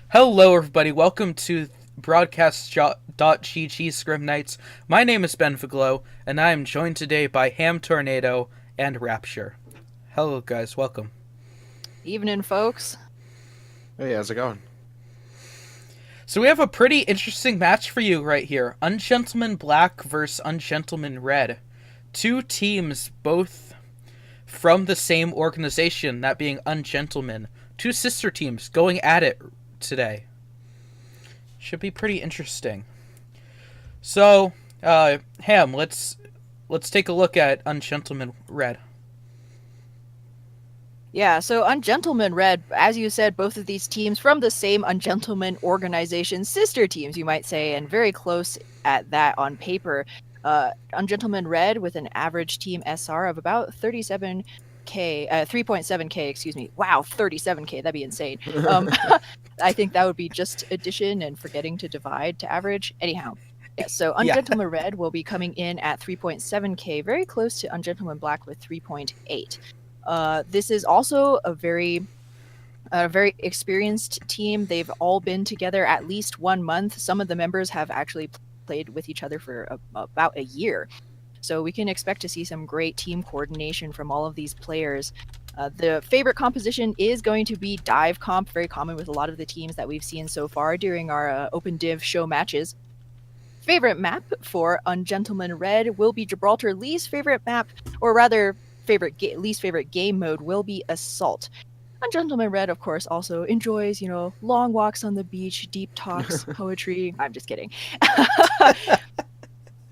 Hello, everybody. Welcome to Broadcast.gg Scrim Knights. My name is Ben Faglow, and I am joined today by Ham Tornado and Rapture. Hello, guys. Welcome. Evening, folks. Hey, how's it going? So we have a pretty interesting match for you right here. Ungentleman Black versus Ungentleman Red. Two teams, both from the same organization, that being Ungentleman. Two sister teams going at it today. Should be pretty interesting. So, Ham, let's take a look at Ungentleman Red. Yeah, so Ungentleman Red, as you said, both of these teams from the same Ungentleman organization, sister teams, you might say, and very close at that on paper. Ungentleman Red with an average team SR of about 3.7k, excuse me. Wow, 37k, that'd be insane. I think that would be just addition and forgetting to divide to average. Anyhow, yeah, so Ungentleman Red will be coming in at 3.7k, very close to Ungentleman Black with 3.8. This is also a very experienced team. They've all been together at least 1 month. Some of the members have actually played with each other for about a year. So we can expect to see some great team coordination from all of these players. The favorite composition is going to be dive comp, very common with a lot of the teams that we've seen so far during our Open Div show matches. Favorite map for Ungentleman Red will be Gibraltar. Least favorite map, or rather least favorite game mode, will be Assault. Ungentleman Red, of course, also enjoys, long walks on the beach, deep talks, poetry. I'm just kidding.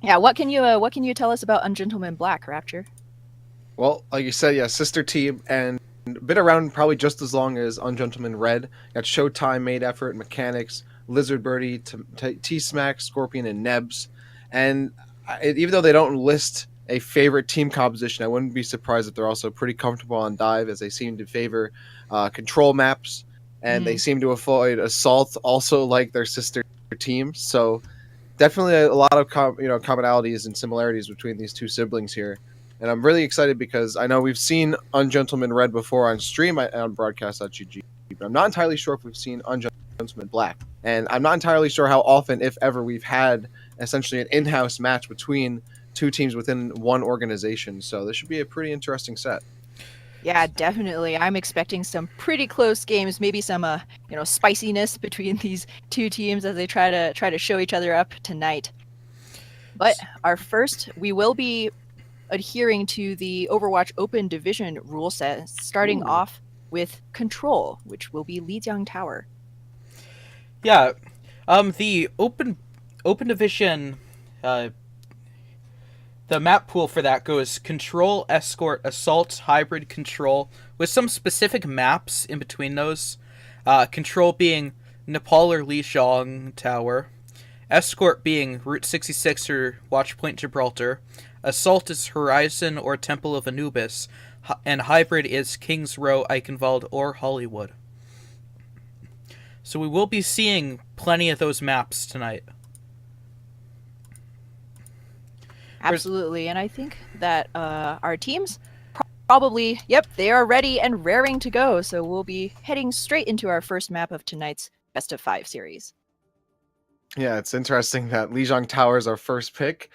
Yeah, what can you tell us about Ungentleman Black, Rapture? Well, like you said, yeah, sister team, and been around probably just as long as Ungentleman Red. Got Showtime, Made Effort, Mechanics, Lizard Birdie, T-Smack, Scorpion, and Nebs. And even though they don't list a favorite team composition, I wouldn't be surprised if they're also pretty comfortable on dive, as they seem to favor control maps, and they seem to avoid Assault, also like their sister team. So definitely a lot of commonalities and similarities between these two siblings here. And I'm really excited because I know we've seen Ungentleman Red before on stream on broadcast.gg, but I'm not entirely sure if we've seen Ungentleman Black. And I'm not entirely sure how often, if ever, we've had essentially an in-house match between two teams within one organization. So this should be a pretty interesting set. Yeah, definitely. I'm expecting some pretty close games, maybe some spiciness between these two teams as they try to show each other up tonight. But we will be adhering to the Overwatch Open Division rule set, starting off with Control, which will be Lijiang Tower. Yeah, the Open Division, the map pool for that goes Control, Escort, Assault, Hybrid, Control, with some specific maps in between those. Control being Nepal or Lijiang Tower, Escort being Route 66 or Watchpoint Gibraltar, Assault is Horizon or Temple of Anubis, and Hybrid is Kings Row, Eichenwald, or Hollywood. So we will be seeing plenty of those maps tonight. Absolutely, and I think that our teams probably, they are ready and raring to go, so we'll be heading straight into our first map of tonight's Best of 5 series. Yeah, it's interesting that Lijiang Tower is our first pick.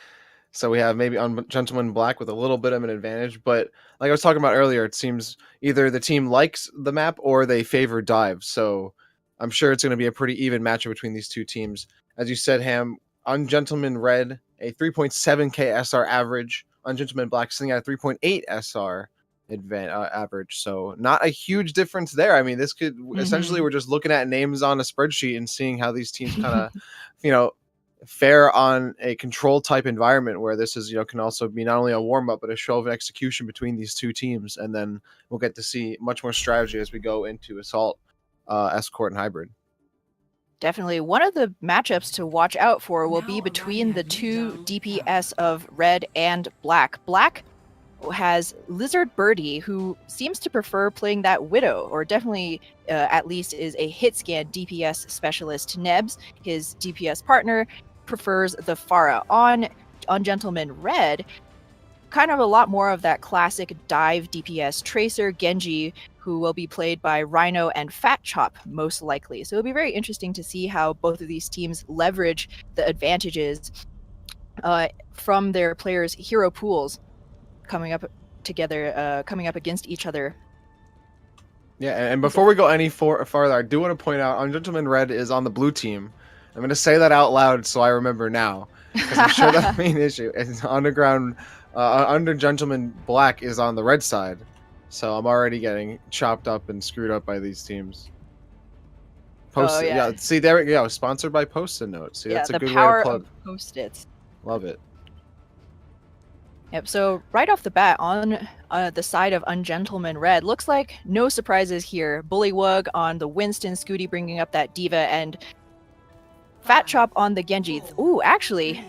So we have maybe Ungentleman Black with a little bit of an advantage. But like I was talking about earlier, it seems either the team likes the map or they favor dive. So I'm sure it's going to be a pretty even matchup between these two teams. As you said, Ham, Ungentleman Red, a 3.7k SR average. Ungentleman Black sitting at a 3.8 SR average. So not a huge difference there. I mean, this could essentially, we're just looking at names on a spreadsheet and seeing how these teams kind of, fare on a control type environment where this is, can also be not only a warm up, but a show of execution between these two teams. And then we'll get to see much more strategy as we go into Assault, Escort, and Hybrid. Definitely. One of the matchups to watch out for will be between the two DPS of Red and Black. Black has Lizard Birdie, who seems to prefer playing that Widow, or definitely at least is a hit scan DPS specialist. Nebs, his DPS partner, prefers the Pharah. On Ungentleman Red, kind of a lot more of that classic dive DPS Tracer Genji, who will be played by Rhino and Fat Chop, most likely. So it'll be very interesting to see how both of these teams leverage the advantages from their players' hero pools coming up together, coming up against each other. Yeah, and before we go any farther, I do want to point out Ungentleman Red is on the blue team. I'm going to say that out loud so I remember now, because I'm sure that's the main issue. And Under Gentleman Black is on the red side, so I'm already getting chopped up and screwed up by these teams. Yeah, see, there we go. Sponsored by Post-it Notes. See, that's a good way to plug. Of Post-its. Love it. Yep, so right off the bat, on the side of Ungentleman Red, looks like no surprises here. Bullywug on the Winston, Scooty bringing up that D.Va, and Fat Chop on the Genji. Ooh, actually,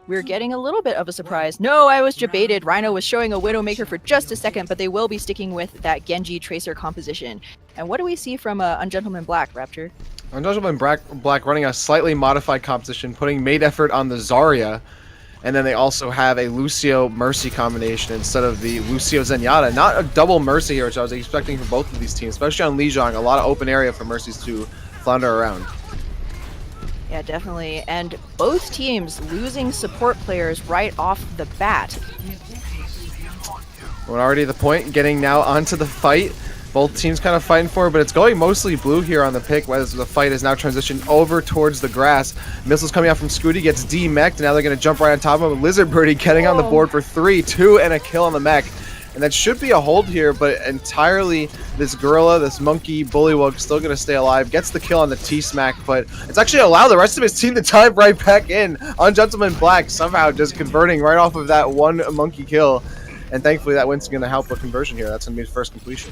we're getting a little bit of a surprise. No, I was debated. Rhino was showing a Widowmaker for just a second, but they will be sticking with that Genji Tracer composition. And what do we see from Ungentleman Black, Raptor? Ungentleman Black running a slightly modified composition, putting made effort on the Zarya. And then they also have a Lucio Mercy combination instead of the Lucio Zenyatta. Not a double Mercy here, which I was expecting from both of these teams, especially on Lijiang. A lot of open area for Mercies to flounder around. Yeah, definitely. And both teams losing support players right off the bat. We're already at the point, getting now onto the fight. Both teams kind of fighting for it, but it's going mostly blue here on the pick as the fight is now transitioned over towards the grass. Missiles coming out from Scooty, gets D-mech'd, and now they're going to jump right on top of him. Lizard Birdie getting on the board for 3, 2, and a kill on the mech. And that should be a hold here, but entirely this gorilla, this monkey, Bullywug, still going to stay alive. Gets the kill on the T-Smack, but it's actually allowed the rest of his team to dive right back in on Gentleman Black, somehow just converting right off of that one monkey kill. And thankfully that win's going to help with conversion here. That's going to be his first completion.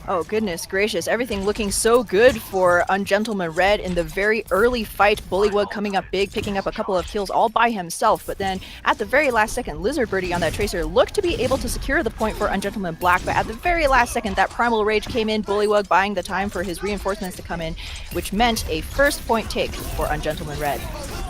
Oh, goodness gracious. Everything looking so good for Ungentleman Red in the very early fight. Bullywug coming up big, picking up a couple of kills all by himself. But then at the very last second, Lizard Birdie on that Tracer looked to be able to secure the point for Ungentleman Black. But at the very last second, that Primal Rage came in. Bullywug buying the time for his reinforcements to come in, which meant a first point take for Ungentleman Red.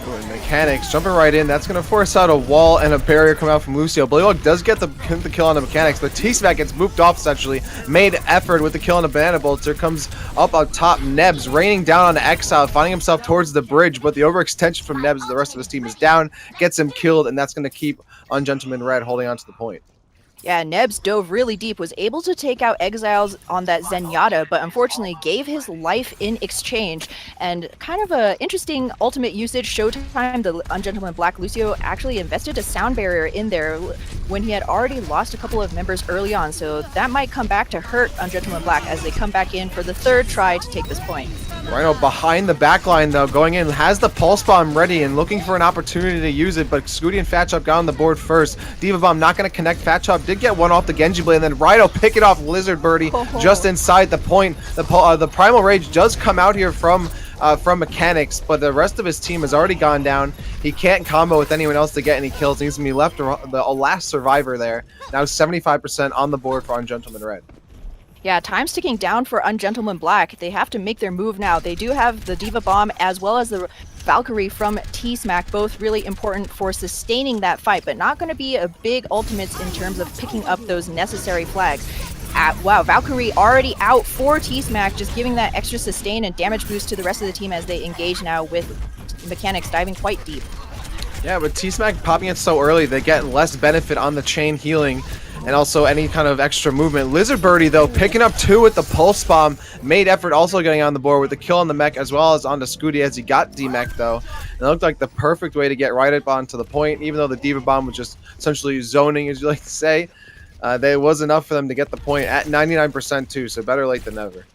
Ooh, and Mechanics jumping right in. That's going to force out a wall and a barrier coming out from Lucio. Bullywug does get the kill on the Mechanics, but T-Smack gets moved off essentially. Made effort with the kill on the Banana Bolts. There comes up on top Nebs, raining down on Exile, finding himself towards the bridge, but the overextension from Nebs, the rest of his team is down, gets him killed, and that's going to keep Ungentleman Red holding on to the point. Yeah, Nebs dove really deep, was able to take out Exiles on that Zenyatta, but unfortunately gave his life in exchange. And kind of a interesting ultimate usage. Showtime, the Ungentleman Black Lucio actually invested a sound barrier in there when he had already lost a couple of members early on. So that might come back to hurt Ungentleman Black as they come back in for the third try to take this point. Rhino behind the backline though, going in, has the Pulse Bomb ready and looking for an opportunity to use it, but Scooty and Fat Chop got on the board first. D.Va Bomb not going to connect. Fat Chop did get one off the Genji Blade, and then Rhino pick it off Lizard Birdie just inside the point. The Primal Rage does come out here from Mechanics, but the rest of his team has already gone down. He can't combo with anyone else to get any kills. He's going to be left the last survivor there. Now 75% on the board for Ungentleman Red. Yeah, time's ticking down for Ungentleman Black. They have to make their move now. They do have the D.Va Bomb as well as the Valkyrie from T-Smack, both really important for sustaining that fight, but not going to be a big ultimates in terms of picking up those necessary flags. Wow, Valkyrie already out for T-Smack, just giving that extra sustain and damage boost to the rest of the team as they engage now with Mechanics diving quite deep. Yeah, but T-Smack popping it so early, they get less benefit on the chain healing and also any kind of extra movement. Lizard Birdie, though, picking up 2 with the Pulse Bomb. Made effort also getting on the board with the kill on the mech as well as onto Scooty as he got D-mech, though. And it looked like the perfect way to get right up onto the point, even though the D.Va Bomb was just essentially zoning, as you like to say. There was enough for them to get the point at 99% too, so better late than never.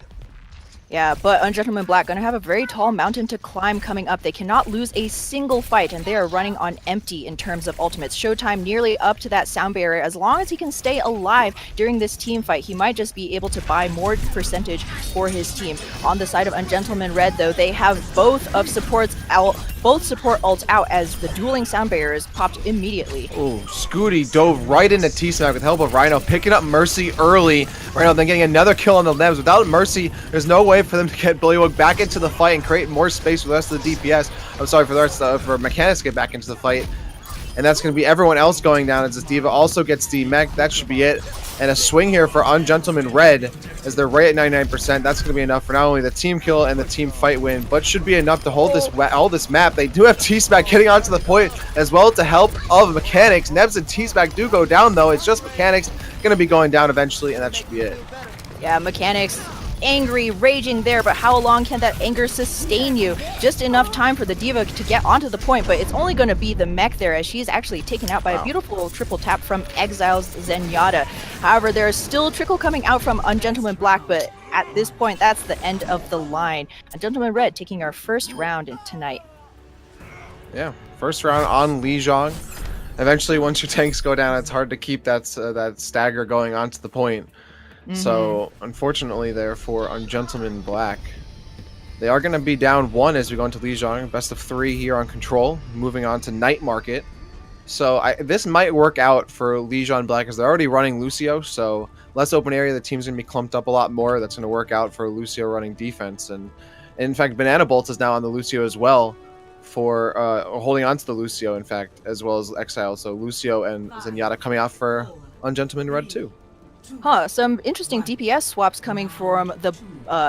Yeah, but Ungentleman Black going to have a very tall mountain to climb coming up. They cannot lose a single fight, and they are running on empty in terms of ultimates. Showtime nearly up to that sound barrier. As long as he can stay alive during this team fight, he might just be able to buy more percentage for his team. On the side of Ungentleman Red, though, they have both of supports out, both support ults out as the dueling sound barriers popped immediately. Oh, Scooty dove right into T-Smack with the help of Rhino, picking up Mercy early. Rhino then getting another kill on the Nebs. Without Mercy, there's no way for them to get Bullywug back into the fight and create more space for the rest of the DPS. I'm sorry, for the rest of, for Mechanics to get back into the fight. And that's going to be everyone else going down as this D.Va also gets D-Mech. That should be it. And a swing here for Ungentleman Red as they're right at 99%. That's going to be enough for not only the team kill and the team fight win, but should be enough to hold this map. They do have T-Smack getting onto the point as well to help of Mechanics. Nebs and T-Smack do go down though. It's just Mechanics going to be going down eventually, and that should be it. Yeah, Mechanics angry, raging there, but how long can that anger sustain you? Just enough time for the D.Va to get onto the point, but it's only going to be the mech there as she's actually taken out by a beautiful triple tap from Exile's Zenyatta. However, there's still trickle coming out from Ungentleman Black, but at this point, that's the end of the line. Ungentleman Red taking our first round tonight. Yeah, first round on Lijiang. Eventually, once your tanks go down, it's hard to keep that stagger going onto the point. So, unfortunately there for Ungentleman Black. They are going to be down 1 as we go into Lijiang. Best of 3 here on Control. Moving on to Night Market. So, this might work out for Lijiang Black as they're already running Lucio. So, less open area. The team's going to be clumped up a lot more. That's going to work out for Lucio running defense. And in fact, Banana Bolt is now on the Lucio as well. For holding on to the Lucio, in fact, as well as Exile. So, Lucio and Zenyatta coming out for Ungentleman Red too. Some interesting DPS swaps coming from the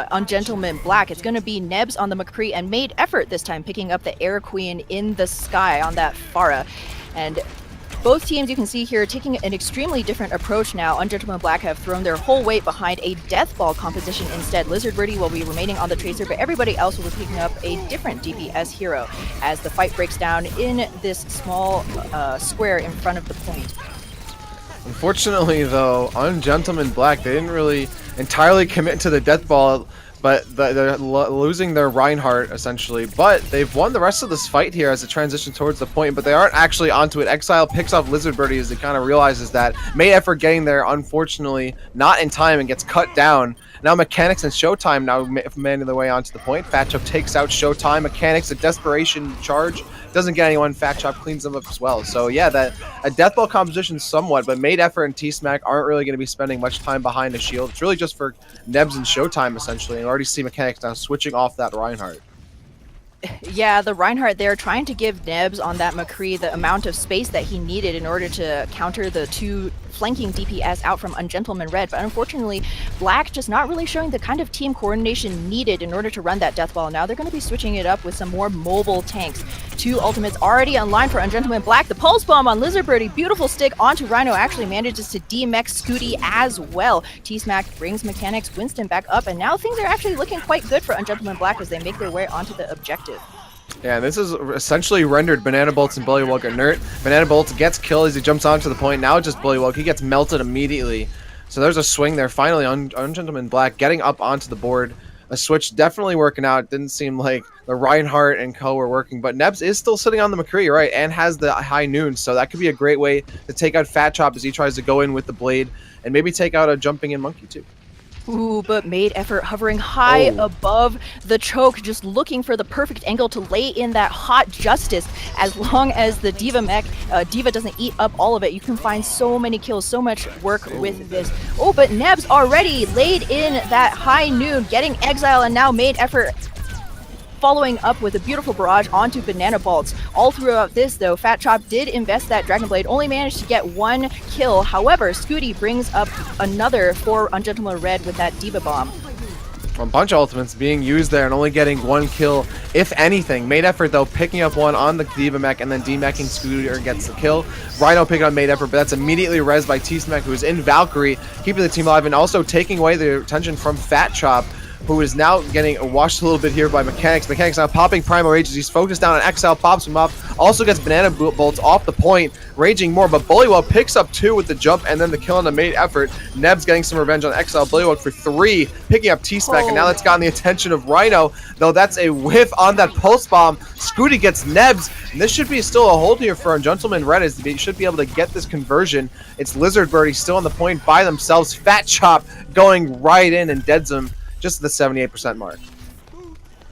Ungentleman Black. It's going to be Nebs on the McCree and Made Effort this time, picking up the Air Queen in the sky on that Pharah. And both teams, you can see here, taking an extremely different approach now. Ungentleman Black have thrown their whole weight behind a Death Ball composition instead. Lizard Birdie will be remaining on the Tracer, but everybody else will be picking up a different DPS hero as the fight breaks down in this small square in front of the point. Unfortunately, though, Ungentleman Black, they didn't really entirely commit to the Death Ball, but they're losing their Reinhardt, essentially. But they've won the rest of this fight here as it transitions towards the point, but they aren't actually onto it. Exile picks off Lizard Birdie as he kind of realizes that. Made Effort getting there, unfortunately, not in time and gets cut down. Now Mechanics and Showtime now manning their way onto the point. Fat Chop takes out Showtime. Mechanics, a desperation charge. Doesn't get anyone. Fat Chop cleans them up as well. So yeah, that a Death Ball composition somewhat, but Made Effort and T-Smack aren't really going to be spending much time behind the shield. It's really just for Nebs and Showtime, essentially. And you already see Mechanics now switching off that Reinhardt. Yeah, the Reinhardt there trying to give Nebs on that McCree the amount of space that he needed in order to counter the 2 flanking DPS out from Ungentleman Red, but unfortunately Black just not really showing the kind of team coordination needed in order to run that Death Ball. Now they're going to be switching it up with some more mobile tanks. 2 ultimates already online for Ungentleman Black. The Pulse Bomb on Lizard Birdie, beautiful stick onto Rhino, actually manages to demech Scooty as well. T-Smack brings Mechanics Winston back up, and now things are actually looking quite good for Ungentleman Black as they make their way onto the objective. Yeah, this is essentially rendered Banana Bolts and Bullywug inert. Banana Bolts gets killed as he jumps onto the point. Now just Bullywug. He gets melted immediately. So there's a swing there. Finally, Ungentleman Black getting up onto the board. A switch definitely working out. Didn't seem like the Reinhardt and co were working, but Nebs is still sitting on the McCree, right, and has the high noon. So that could be a great way to take out Fat Chop as he tries to go in with the blade and maybe take out a jumping in Monkey too. Ooh, but Made Effort hovering high above the choke, just looking for the perfect angle to lay in that hot justice. As long as the D.Va mech, D.Va doesn't eat up all of it, you can find so many kills, so much work with this. Oh, but Nebs already laid in that high noon, getting Exile, and now Made Effort following up with a beautiful barrage onto Banana Bolts. All throughout this, though, Fat Chop did invest that Dragon Blade, only managed to get 1 kill. However, Scooty brings up another for Ungentleman Red with that D.Va Bomb. A bunch of ultimates being used there and only getting 1 kill, if anything. Made Effort, though, picking up 1 on the D.Va mech and then demeching Scooter gets the kill. Rhino picking up Made Effort, but that's immediately rezzed by T-Smack, who is in Valkyrie, keeping the team alive and also taking away the attention from Fat Chop, who is now getting washed a little bit here by Mechanics. Mechanics now popping Primal Rage as he's focused down on Exile, pops him up, also gets Banana Bolts off the point, raging more, but Bullywug picks up 2 with the jump and then the kill on the Made Effort. Nebs getting some revenge on Exile, Bullywug for 3, picking up T-Smack, and now that's gotten the attention of Rhino, though that's a whiff on that Pulse Bomb. Scooty gets Nebs, and this should be still a hold here for Ungentleman Red as they should be able to get this conversion. It's Lizard Birdie still on the point by themselves, Fat Chop going right in and deads him just at the 78% mark.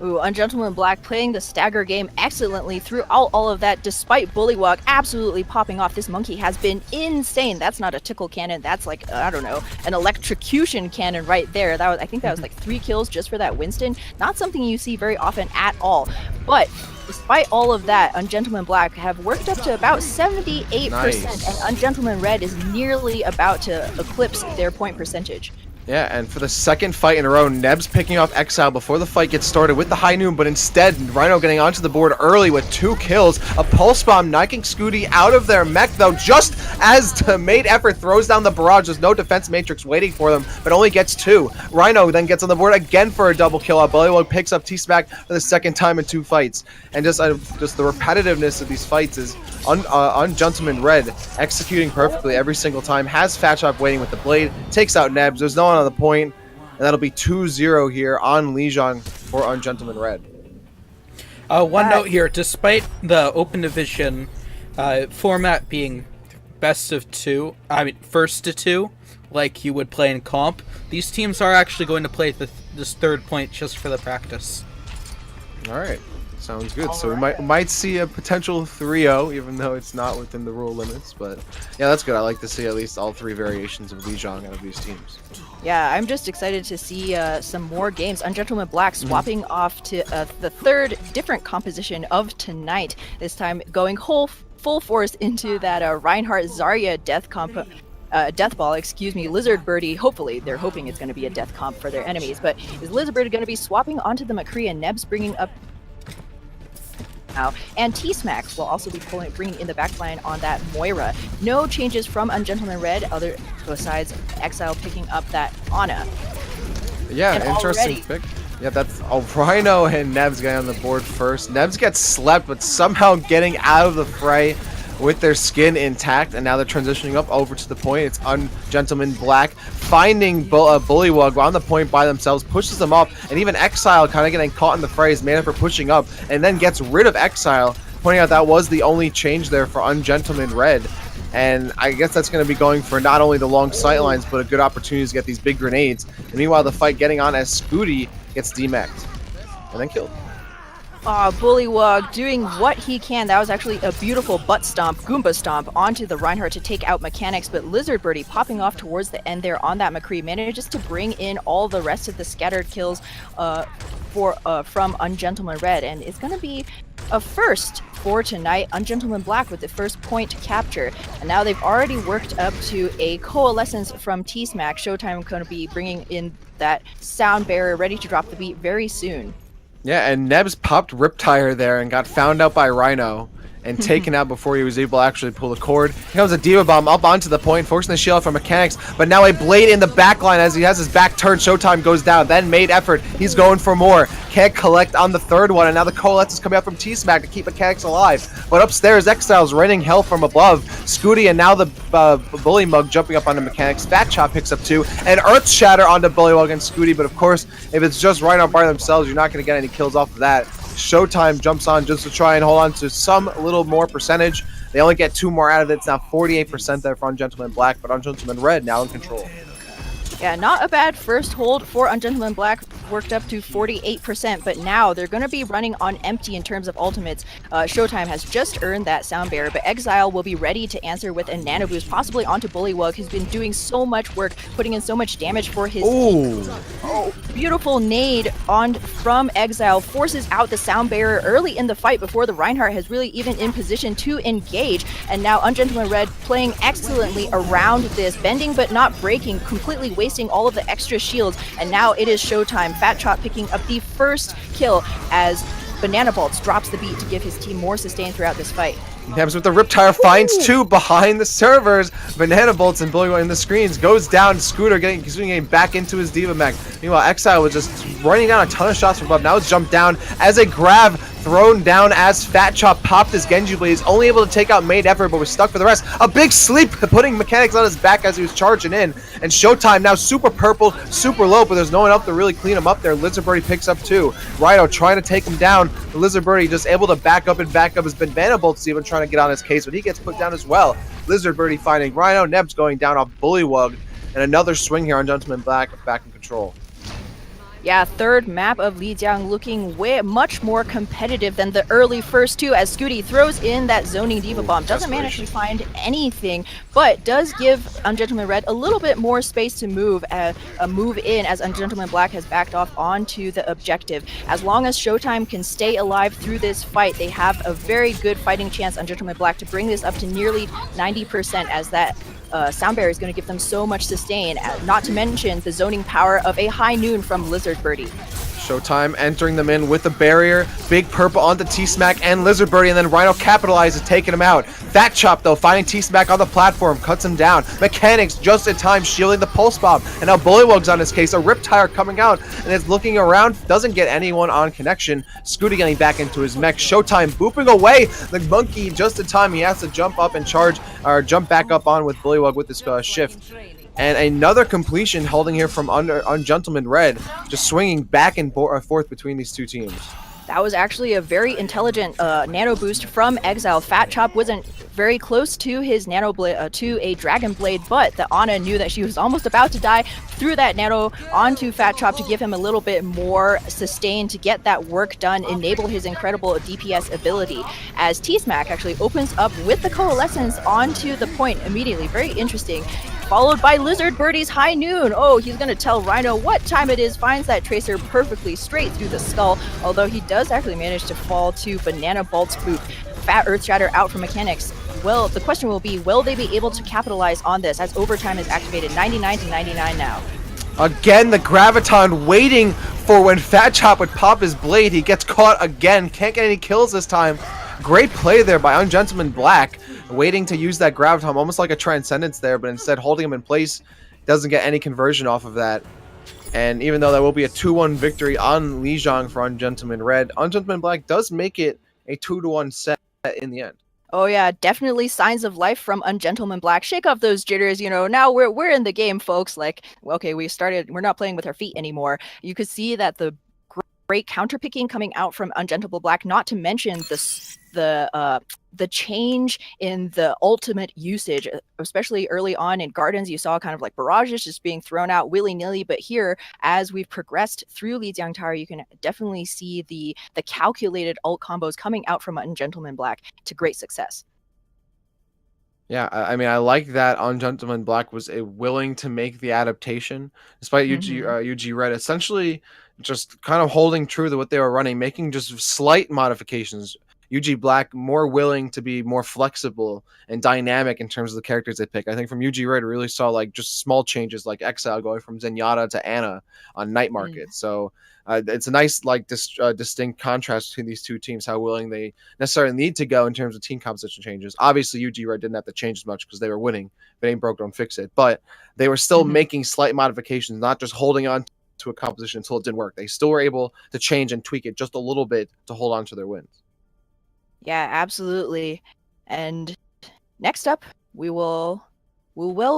Ooh, Ungentleman Black playing the stagger game excellently throughout all of that, despite Bullywug absolutely popping off. This monkey has been insane. That's not a tickle cannon. That's like, I don't know, an electrocution cannon right there. That was, I think that was like 3 kills just for that Winston. Not something you see very often at all. But despite all of that, Ungentleman Black have worked up to about 78%, Nice. and Ungentleman Red is nearly about to eclipse their point percentage. Yeah, and for the second fight in a row, Neb's picking off Exile before the fight gets started with the high noon, but instead, Rhino getting onto the board early with 2 kills. A pulse bomb knocking Scooty out of their mech, though, just as the made effort throws down the barrage. There's no defense matrix waiting for them, but only gets 2. Rhino then gets on the board again for a double kill. Bullywug picks up T-Smack for the second time in 2 fights. And just the repetitiveness of these fights is Ungentleman Red executing perfectly every single time. Has Fat Chop waiting with the blade, takes out Nebs. There's no one on the point, and that'll be 2-0 here on Lijiang for Ungentleman Red. One note here: despite the Open Division format being first to 2, like you would play in comp, these teams are actually going to play this third point just for the practice. All right, sounds good. So we might see a potential 3-0, even though it's not within the rule limits. But yeah, that's good. I like to see at least all 3 variations of Lijiang out of these teams. Yeah, I'm just excited to see some more games. Ungentleman Black swapping off to the third different composition of tonight. This time going full force into that Reinhardt Zarya death ball, Lizard Birdie. Hopefully, they're hoping it's going to be a death comp for their enemies. But is Lizard Birdie going to be swapping onto the McCree, and Nebs bringing up now, and T-Smack will also be bringing in the backline on that Moira. No changes from Ungentleman Red, other besides Exile picking up that Ana. Yeah, And interesting already- pick. Yeah, that's Rhino and Nebs getting on the board first. Nebs gets slept, but somehow getting out of the fray with their skin intact, and now they're transitioning up over to the point. It's Ungentleman Black finding Bullywug on the point by themselves, pushes them up, and even Exile kind of getting caught in the fray is made up for pushing up, and then gets rid of Exile, pointing out that was the only change there for Ungentleman Red. And I guess that's going to be going for not only the long sight lines, but a good opportunity to get these big grenades. And meanwhile, the fight getting on as Scooty gets demacked and then killed. Bullywug doing what he can. That was actually a beautiful butt stomp, Goomba stomp, onto the Reinhardt to take out Mechanics, but Lizard Birdie popping off towards the end there on that McCree manages to bring in all the rest of the scattered kills from Ungentleman Red, and it's going to be a first for tonight. Ungentleman Black with the first point capture, and now they've already worked up to a coalescence from T-Smack. Showtime going to be bringing in that sound barrier ready to drop the beat very soon. Yeah, and Nebs popped Riptire there and got found out by Rhino and taken out before he was able to actually pull the cord. Here comes a Diva Bomb up onto the point, forcing the shield from Mechanics, but now a blade in the back line as he has his back turned. Showtime goes down, then made effort. He's going for more. Can't collect on the third one, and now the Coalesce is coming out from T-Smack to keep Mechanics alive. But upstairs, Exile's raining hell from above. Scooty and now the Bullymug jumping up onto Mechanics. Fat Chop picks up 2, and Earth Shatter onto Bullywug and Scooty, but of course, if it's just Rhino by themselves, you're not going to get any kills off of that. Showtime jumps on just to try and hold on to some little more percentage. They only get 2 more out of it. It's now 48% there for Ungentleman Black, but Ungentleman Red now in control. Yeah, not a bad first hold for Ungentleman Black, worked up to 48%, but now they're going to be running on empty in terms of ultimates. Showtime has just earned that sound barrier, but Exile will be ready to answer with a nano boost, possibly onto Bullywug, who's been doing so much work, putting in so much damage for his team. Oh, beautiful nade from Exile, forces out the sound barrier early in the fight before the Reinhardt has really even in position to engage, and now Ungentleman Red playing excellently around this, bending but not breaking, completely wasting all of the extra shields, and now it is Showtime. Fat Chop picking up the first kill as Banana Bolts drops the beat to give his team more sustain throughout this fight. Nebs with the Riptire finds 2 behind the servers. Banana Bolts and Bullywug in the screens. Goes down. Scooter getting back into his Diva Mech. Meanwhile, Exile was just running down a ton of shots from above. Now it's jumped down as a grab thrown down as Fat Chop popped his Genji Blade. He's only able to take out Made Effort, but was stuck for the rest. A big sleep, putting Mechanics on his back as he was charging in. And Showtime now super purple, super low, but there's no one up to really clean him up there. Lizard Birdie picks up 2. Rhino trying to take him down. The Lizard Birdie just able to back up his Banana Bolts even trying to get on his case, but he gets put down as well. Lizard Birdie finding Rhino. Nebs going down off Bullywug. And another swing here on Ungentleman Black back in control. Yeah, third map of Lijiang looking much more competitive than the early first two as Scooty throws in that zoning diva bomb. Doesn't manage to find anything, but does give Ungentleman Red a little bit more space to move in as Ungentleman Black has backed off onto the objective. As long as Showtime can stay alive through this fight, they have a very good fighting chance, Ungentleman Black, to bring this up to nearly 90% as that sound barrier is going to give them so much sustain, not to mention the zoning power of a high noon from Lizard Birdie. Showtime entering them in with the barrier. Big Purple onto T-Smack and Lizard Birdie, and then Rhino capitalizes, taking him out. Fat Chop, though, finding T-Smack on the platform, cuts him down. Mechanics just in time, shielding the Pulse Bomb. And now Bullywug's on his case. A Rip Tire coming out, and it's looking around. Doesn't get anyone on connection. Scooty getting back into his mech. Showtime booping away. The Monkey just in time. He has to jump up and charge, or jump back up on with Bullywug with this shift. And another completion holding here from Ungentleman Red, just swinging back and forth between these two teams. That was actually a very intelligent nano boost from Exile. Fat Chop wasn't very close to his nano blade, to a Dragon Blade, but the Ana knew that she was almost about to die, threw that nano onto Fat Chop to give him a little bit more sustain to get that work done, enable his incredible DPS ability. As T-Smack actually opens up with the Coalescence onto the point immediately. Very interesting. Followed by Lizard Birdie's High Noon. Oh, he's going to tell Rhino what time it is, finds that Tracer perfectly straight through the skull, although he does actually manage to fall to Banana Bolt's boot. Fat Earth Shatter out from Mechanics. Well, the question will be, will they be able to capitalize on this as overtime is activated? 99 to 99 now. Again, the Graviton waiting for when Fat Chop would pop his blade. He gets caught again. Can't get any kills this time. Great play there by Ungentleman Black, waiting to use that Graviton, almost like a Transcendence there, but instead holding him in place. Doesn't get any conversion off of that. And even though that will be a 2-1 victory on Lijiang for Ungentleman Red, Ungentleman Black does make it a 2-1 set in the end. Oh yeah, definitely signs of life from Ungentleman Black. Shake off those jitters, you know. Now we're in the game, folks. Like, okay, we're not playing with our feet anymore. You could see that the great counterpicking coming out from Ungentleman Black, not to mention the change in the ultimate usage, especially early on in Gardens. You saw kind of like barrages just being thrown out willy-nilly, but here, as we've progressed through Lijiang Tower, you can definitely see the calculated ult combos coming out from Ungentleman Black to great success. Yeah, I mean, I like that Ungentleman Black was willing to make the adaptation, despite UG Red essentially just kind of holding true to what they were running, making just slight modifications. UG Black more willing to be more flexible and dynamic in terms of the characters they pick. I think from UG Red, we really saw like just small changes, like Exile going from Zenyatta to Ana on Night Market. So it's a nice like distinct contrast between these two teams, how willing they necessarily need to go in terms of team composition changes. Obviously, UG Red didn't have to change as much because they were winning. If it ain't broke, don't fix it. But they were still making slight modifications, not just holding on to a composition until it didn't work. They still were able to change and tweak it just a little bit to hold on to their wins. Yeah, absolutely. And next up, we will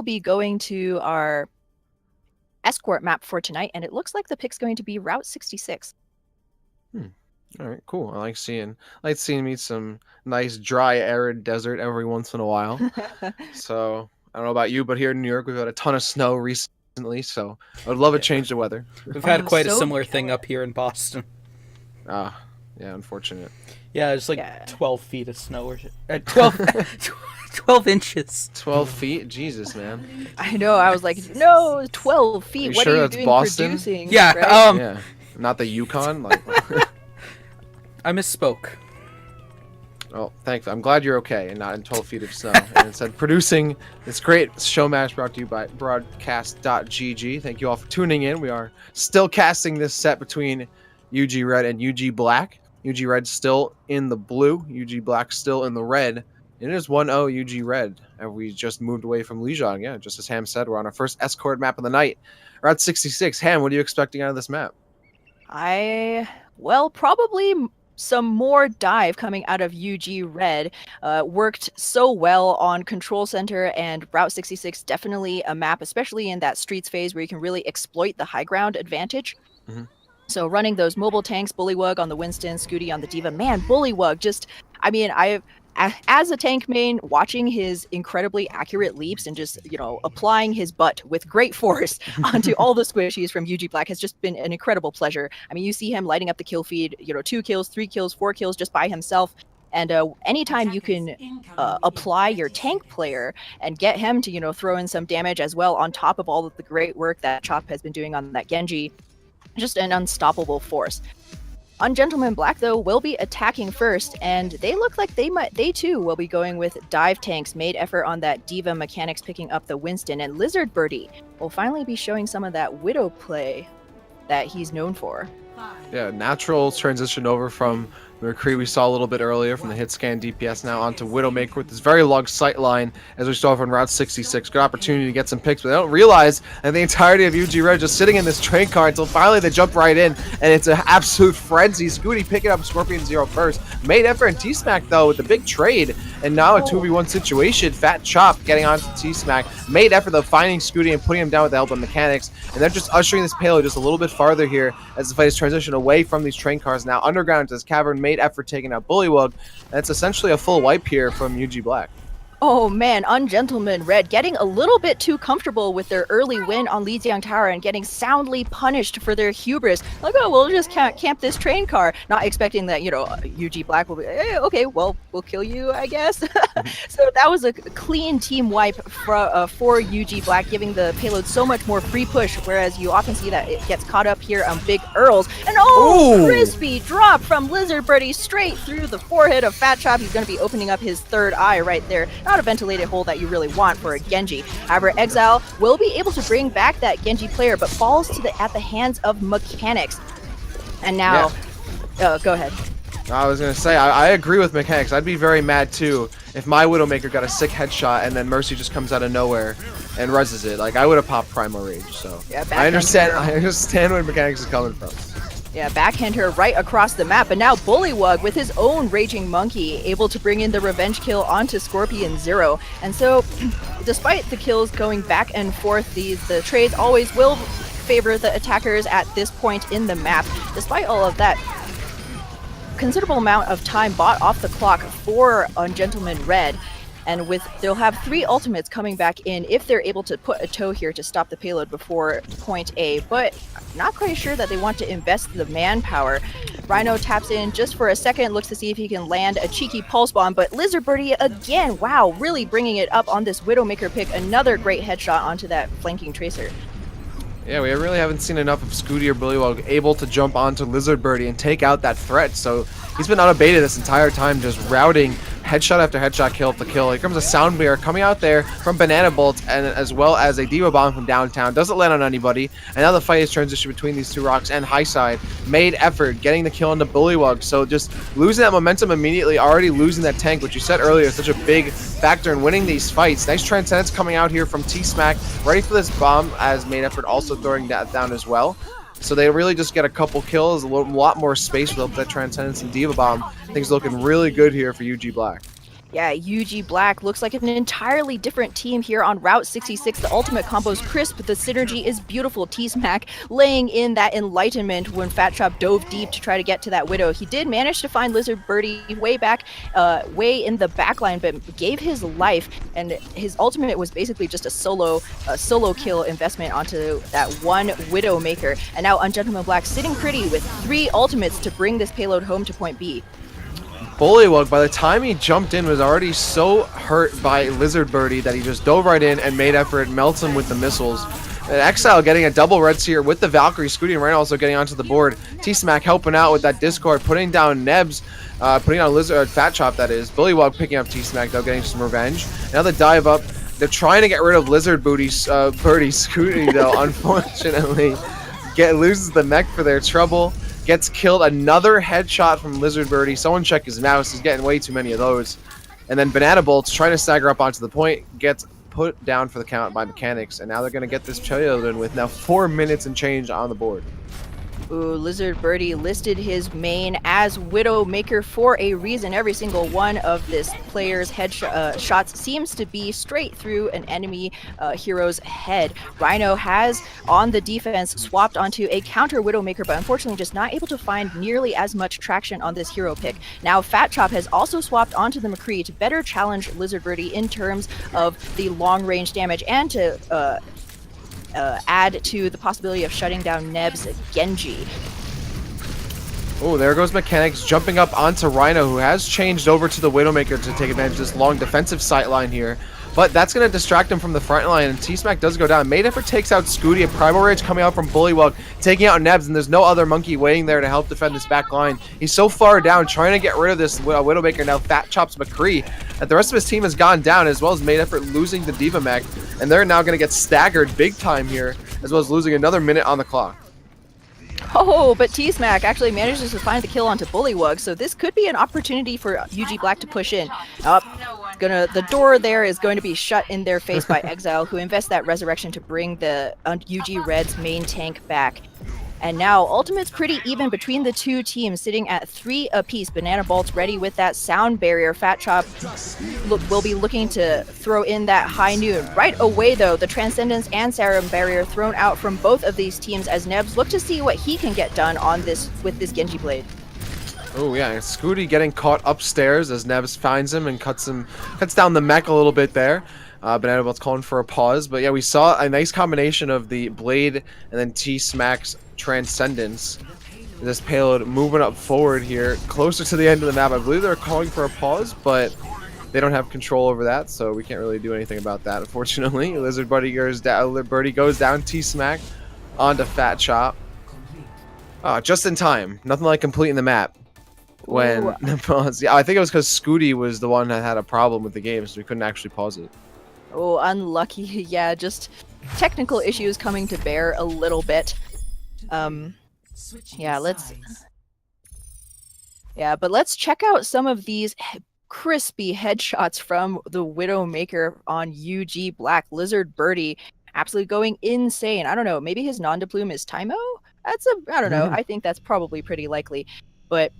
be going to our escort map for tonight, and it looks like the pick's going to be Route 66. All right, cool. I like seeing meet some nice dry, arid desert every once in a while. So I don't know about you, but here in New York, we've had a ton of snow recently, so I would love a change of weather. We've had quite a similar thing up here in Boston. Yeah, unfortunate. Yeah, it's like 12 feet of snow, or 12 inches. 12 feet? Jesus, man. I know. I was like, no, 12 feet. What sure are you that's doing Boston? producing? Yeah, right? Yeah, not the Yukon. Like, I misspoke. oh, thanks. I'm glad you're okay and not in 12 feet of snow. And instead, producing this great show match brought to you by Broadcast.gg. Thank you all for tuning in. We are still casting this set between UG Red and UG Black. UG Red still in the blue, UG Black still in the red. It is 1-0 UG Red, and we just moved away from Lijiang. Yeah, just as Ham said, we're on our first escort map of the night. Route 66. Ham, what are you expecting out of this map? Probably some more dive coming out of UG Red. Worked so well on Control Center, and Route 66 definitely a map, especially in that streets phase where you can really exploit the high ground advantage. So running those mobile tanks, Bullywug on the Winston, Scooty on the Diva. Man, Bullywug just, I mean, as a tank main, watching his incredibly accurate leaps and just, applying his butt with great force onto all the squishies from UG Black has just been an incredible pleasure. I mean, you see him lighting up the kill feed, 2 kills, 3 kills, 4 kills just by himself. And anytime you can apply your tank player and get him to, throw in some damage as well on top of all of the great work that Chop has been doing on that Genji, just an unstoppable force. Ungentleman Black, though, will be attacking first, and they look like they too will be going with dive tanks. Made effort on that D.Va mechanics, picking up the Winston, and Lizard Birdie will finally be showing some of that Widow play that he's known for. Yeah, natural transition over from McCree we saw a little bit earlier from the hit scan DPS now onto Widowmaker with this very long sight line as we saw from Route 66. Good opportunity to get some picks, but they don't realize that the entirety of UG Red just sitting in this train car until finally they jump right in, and it's an absolute frenzy. Scooty picking up Scorpion Zero first. Made effort and T-Smack though with the big trade, and now a 2v1 situation. Fat Chop getting onto T-Smack. Made effort though finding Scooty and putting him down with the help of mechanics, and they're just ushering this payload just a little bit farther here as the fight is transitioned away from these train cars now underground into this cavern. Made effort taking out Bullywug, and it's essentially a full wipe here from UG Black. Oh man, Ungentleman Red getting a little bit too comfortable with their early win on Lijiang Tower and getting soundly punished for their hubris. Like, oh, we'll just camp this train car, not expecting that, UG Black will be, okay, well, we'll kill you, I guess. So that was a clean team wipe for UG Black, giving the payload so much more free push, whereas you often see that it gets caught up here on Big Earls. And crispy drop from Lizard Birdie straight through the forehead of Fat Chop. He's going to be opening up his third eye right there. Not a ventilated hole that you really want for a Genji. However, Exile will be able to bring back that Genji player, but falls at the hands of mechanics. And now, go ahead. I was going to say, I agree with mechanics. I'd be very mad too if my Widowmaker got a sick headshot and then Mercy just comes out of nowhere and reses it. Like, I would have popped Primal Rage. So yeah, I understand where mechanics is coming from. Yeah, backhand her right across the map, but now Bullywug with his own Raging Monkey able to bring in the revenge kill onto Scorpion Zero. And so, despite the kills going back and forth, the trades always will favor the attackers at this point in the map. Despite all of that, considerable amount of time bought off the clock for Ungentleman Red. And they'll have 3 ultimates coming back in if they're able to put a toe here to stop the payload before point A, but not quite sure that they want to invest the manpower. Rhino taps in just for a second, looks to see if he can land a cheeky pulse bomb, but Lizard Birdie again, wow, really bringing it up on this Widowmaker pick. Another great headshot onto that flanking Tracer. Yeah, we really haven't seen enough of Scooty or Bullywug able to jump onto Lizard Birdie and take out that threat, so he's been unabated this entire time, just routing headshot after headshot, kill after kill. Here comes a sound mirror coming out there from Banana Bolt, and as well as a D.Va bomb from downtown. Doesn't land on anybody, and now the fight is transitioned between these 2 rocks and Highside. Made effort getting the kill into Bullywug, so just losing that momentum immediately, already losing that tank, which you said earlier is such a big factor in winning these fights. Nice Transcendence coming out here from T-Smack, ready for this bomb, as Made effort also throwing that down as well. So they really just get a couple kills, a lot more space with that Transcendence and D.Va bomb. Things looking really good here for UG Black. Yeah, UG Black looks like an entirely different team here on Route 66. The ultimate combo's crisp, the synergy is beautiful. T-Smack laying in that enlightenment when Fat Chop dove deep to try to get to that Widow. He did manage to find Lizard Birdie way way in the backline, but gave his life, and his ultimate was basically just a solo kill investment onto that one Widowmaker. And now Ungentleman Black sitting pretty with 3 ultimates to bring this payload home to point B. Bullywug, by the time he jumped in, was already so hurt by Lizard Birdie that he just dove right in and Made effort, melts him with the missiles. And Exile getting a double red seer with the Valkyrie, Scooty and Rhino also getting onto the board. T-Smack helping out with that Discord, putting down Nebs, putting on Lizard, Fat Chop that is. Bullywug picking up T-Smack though, getting some revenge. Now the dive up, they're trying to get rid of Lizard Birdie. Scooty though, unfortunately, loses the mech for their trouble. Gets killed. Another headshot from Lizard Birdie. Someone check his mouse. He's getting way too many of those. And then Banana Bolt's trying to stagger up onto the point. Gets put down for the count by mechanics. And now they're going to get this payload in with now 4 minutes and change on the board. Ooh, Lizard Birdie listed his main as Widowmaker for a reason. Every single one of this player's shots seems to be straight through an enemy hero's head. Rhino has, on the defense, swapped onto a counter Widowmaker, but unfortunately just not able to find nearly as much traction on this hero pick. Now, Fat Chop has also swapped onto the McCree to better challenge Lizard Birdie in terms of the long-range damage and to add to the possibility of shutting down Neb's Genji. Oh, there goes Mechanics jumping up onto Rhino, who has changed over to the Widowmaker to take advantage of this long defensive sight line here. But that's going to distract him from the front line, and T-Smack does go down. Made Effort takes out Scooty, a Primal Rage coming out from Bullywug, taking out Nebs, and there's no other monkey waiting there to help defend this back line. He's so far down, trying to get rid of this Widowmaker. Now Fat Chops McCree, that the rest of his team has gone down, as well as Made Effort losing the Diva Mech, and they're now going to get staggered big time here, as well as losing another minute on the clock. Oh, but T-Smack actually manages to find the kill onto Bullywug, so this could be an opportunity for UG Black to push in. The door there is going to be shut in their face by Exile, who invests that resurrection to bring the UG Red's main tank back. And now Ultimate's pretty even between the two teams, sitting at 3 apiece. Banana Bolt's ready with that sound barrier. Fat Chop will be looking to throw in that high noon. Right away though, the Transcendence and Sound barrier thrown out from both of these teams as Nebs look to see what he can get done on this with this Genji Blade. Oh yeah, Scooty getting caught upstairs as Nebs finds him and cuts down the mech a little bit there. Banana Bolt's calling for a pause, but yeah, we saw a nice combination of the Blade and then T-Smack's Transcendence. This payload moving up forward here, closer to the end of the map. I believe they're calling for a pause, but they don't have control over that, so we can't really do anything about that, unfortunately. Lizard Birdie goes down, T-Smack onto Fat Chop. Just in time. Nothing like completing the map. When yeah, I think it was because Scooty was the one that had a problem with the game, so we couldn't actually pause it. Oh, unlucky. Yeah, just technical issues coming to bear a little bit. Yeah, but let's check out some of these crispy headshots from the Widowmaker on UG Black. Lizard Birdie absolutely going insane. I don't know, maybe his non-deplume is Tymo? I don't know, I think that's probably pretty likely. But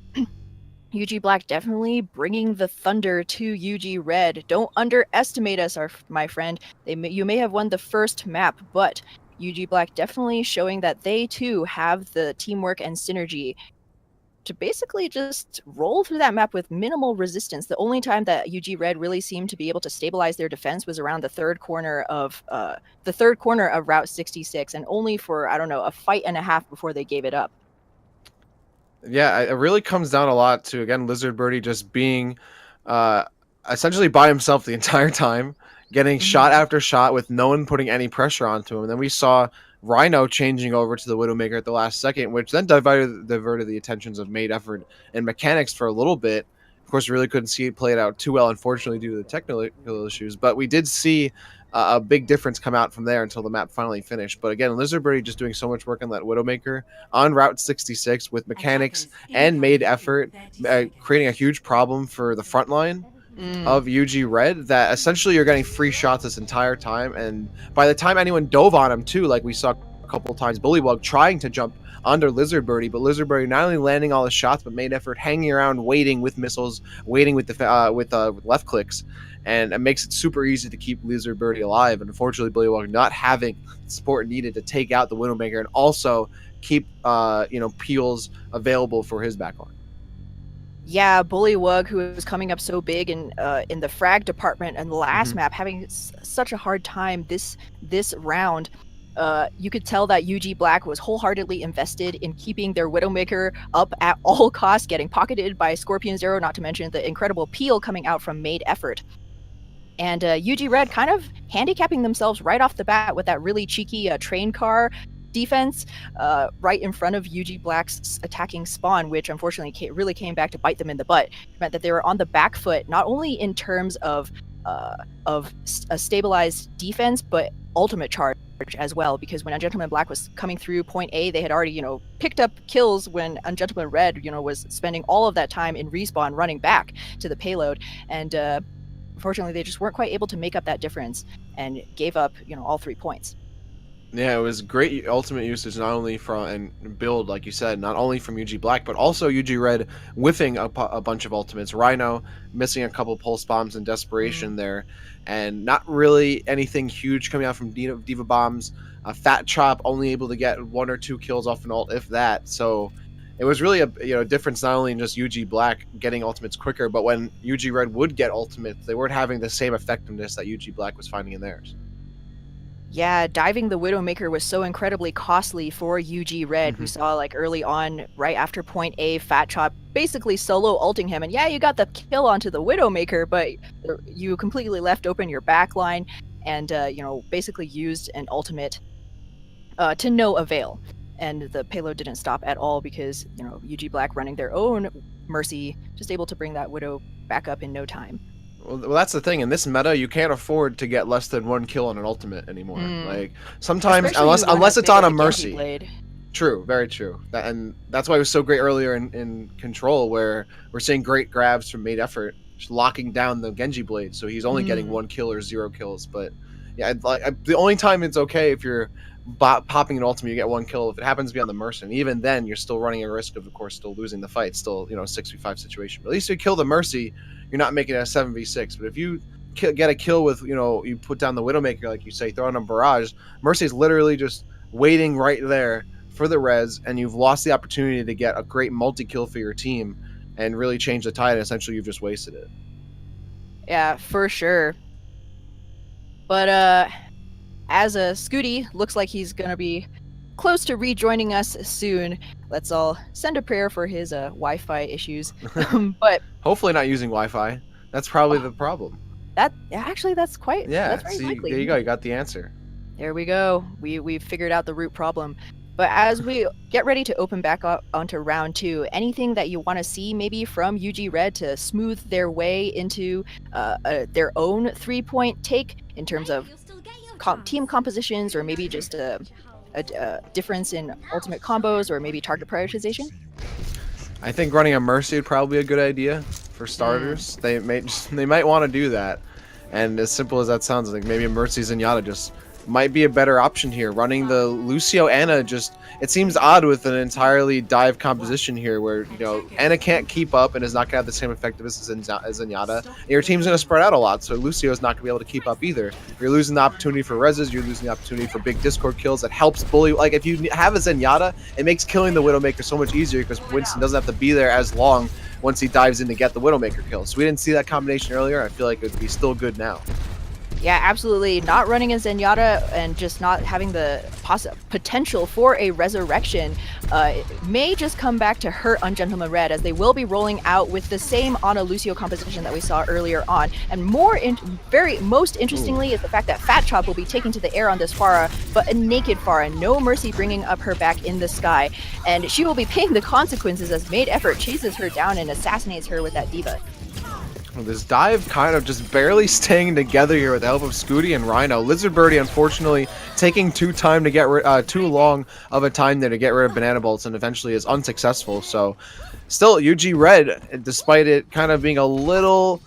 UG Black definitely bringing the thunder to UG Red. Don't underestimate us, my friend. You may have won the first map, but UG Black definitely showing that they too have the teamwork and synergy to basically just roll through that map with minimal resistance. The only time that UG Red really seemed to be able to stabilize their defense was around the third corner of Route 66, and only for, I don't know, a fight and a half before they gave it up. Yeah, it really comes down a lot to, again, Lizard Birdie just being essentially by himself the entire time, getting shot after shot with no one putting any pressure onto him. And then we saw Rhino changing over to the Widowmaker at the last second, which then diverted the attentions of Made Effort and Mechanics for a little bit. Of course, we really couldn't see it play it out too well, unfortunately, due to the technical issues. But we did see a big difference come out from there until the map finally finished. But again, Lizard Birdie just doing so much work on that Widowmaker on Route 66 with Mechanics and Made Effort, creating a huge problem for the front line of UG Red, that essentially you're getting free shots this entire time. And by the time anyone dove on him too, like we saw a couple of times, Bullywug trying to jump under Lizard Birdie, but Lizard Birdie not only landing all the shots, but Made Effort hanging around, waiting with missiles, waiting with the with left clicks, and it makes it super easy to keep Lizard Birdie alive. And unfortunately, Bullywug not having support needed to take out the Widowmaker and also keep peels available for his backline. Yeah, Bullywug, who was coming up so big in the frag department and the last map, having such a hard time this round. You could tell that UG Black was wholeheartedly invested in keeping their Widowmaker up at all costs, getting pocketed by Scorpion Zero, not to mention the incredible peel coming out from Made Effort. And UG Red kind of handicapping themselves right off the bat with that really cheeky train car defense right in front of UG Black's attacking spawn, which unfortunately really came back to bite them in the butt. It meant that they were on the back foot, not only in terms of a stabilized defense, but ultimate charge as well, because when Ungentleman Black was coming through point A, they had already, picked up kills when Ungentleman Red, was spending all of that time in respawn running back to the payload. And unfortunately, they just weren't quite able to make up that difference and gave up, all 3 points. Yeah, it was great ultimate usage, not only from and build, like you said, not only from UG Black, but also UG Red whiffing a bunch of ultimates. Rhino missing a couple pulse bombs in desperation there, and not really anything huge coming out from Diva bombs. Fat Chop only able to get 1 or 2 kills off an ult, if that. So it was really a difference not only in just UG Black getting ultimates quicker, but when UG Red would get ultimates, they weren't having the same effectiveness that UG Black was finding in theirs. Yeah, diving the Widowmaker was so incredibly costly for UG Red. We saw like early on, right after point A, Fat Chop basically solo ulting him, and yeah, you got the kill onto the Widowmaker, but you completely left open your backline and basically used an ultimate to no avail. And the payload didn't stop at all because UG Black running their own Mercy, just able to bring that Widow back up in no time. Well, that's the thing. In this meta, you can't afford to get less than 1 kill on an ultimate anymore. Like sometimes, Especially unless it's on a Genji Mercy. Blade. True, very true. And that's why it was so great earlier in Control, where we're seeing great grabs from Made Effort, just locking down the Genji Blade, so he's only getting 1 kill or 0 kills. But yeah, the only time it's okay if you're popping an ultimate, you get 1 kill. If it happens to be on the Mercy, and even then, you're still running a risk of course, still losing the fight. Still, 6v5 situation. But at least if you kill the Mercy, you're not making it a 7v6. But if you get a kill with, you put down the Widowmaker, like you say, throw in a barrage, Mercy is literally just waiting right there for the res, and you've lost the opportunity to get a great multi-kill for your team and really change the tide, and essentially you've just wasted it. Yeah, for sure. But as a Scooty looks like he's gonna be close to rejoining us soon, let's all send a prayer for his Wi-Fi issues. But hopefully not using Wi-Fi. That's probably the problem. that's quite Yeah, that's very likely. there you go. You got the answer. There we go. We've figured out the root problem. But as we get ready to open back up onto round 2, anything that you want to see maybe from UG Red to smooth their way into their own 3-point take in terms of team compositions, or maybe just a difference in ultimate combos, or maybe target prioritization? I think running a Mercy would probably be a good idea for starters. They might want to do that. And as simple as that sounds, like maybe a Mercy Zenyatta just might be a better option here. Running the Lucio Ana it seems odd with an entirely dive composition here where, Ana can't keep up and is not going to have the same effectiveness as Zenyatta. And your team's going to spread out a lot, so Lucio is not going to be able to keep up either. You're losing the opportunity for reses, you're losing the opportunity for big Discord kills. That helps bully. Like, if you have a Zenyatta, it makes killing the Widowmaker so much easier because Winston doesn't have to be there as long once he dives in to get the Widowmaker kill. So we didn't see that combination earlier. I feel like it would be still good now. Yeah, absolutely. Not running a Zenyatta and just not having the potential for a resurrection may just come back to hurt Ungentleman Red, as they will be rolling out with the same Ana Lucio composition that we saw earlier on. And most interestingly is the fact that Fat Chop will be taken to the air on this Pharah, but a naked Pharah, no Mercy bringing up her back in the sky. And she will be paying the consequences as Made Effort chases her down and assassinates her with that Diva. This dive kind of just barely staying together here with the help of Scooty and Rhino. Lizard Birdie, unfortunately, taking too long of a time there to get rid of Banana Bolts, and eventually is unsuccessful. So, still, UG Red, despite it kind of being a little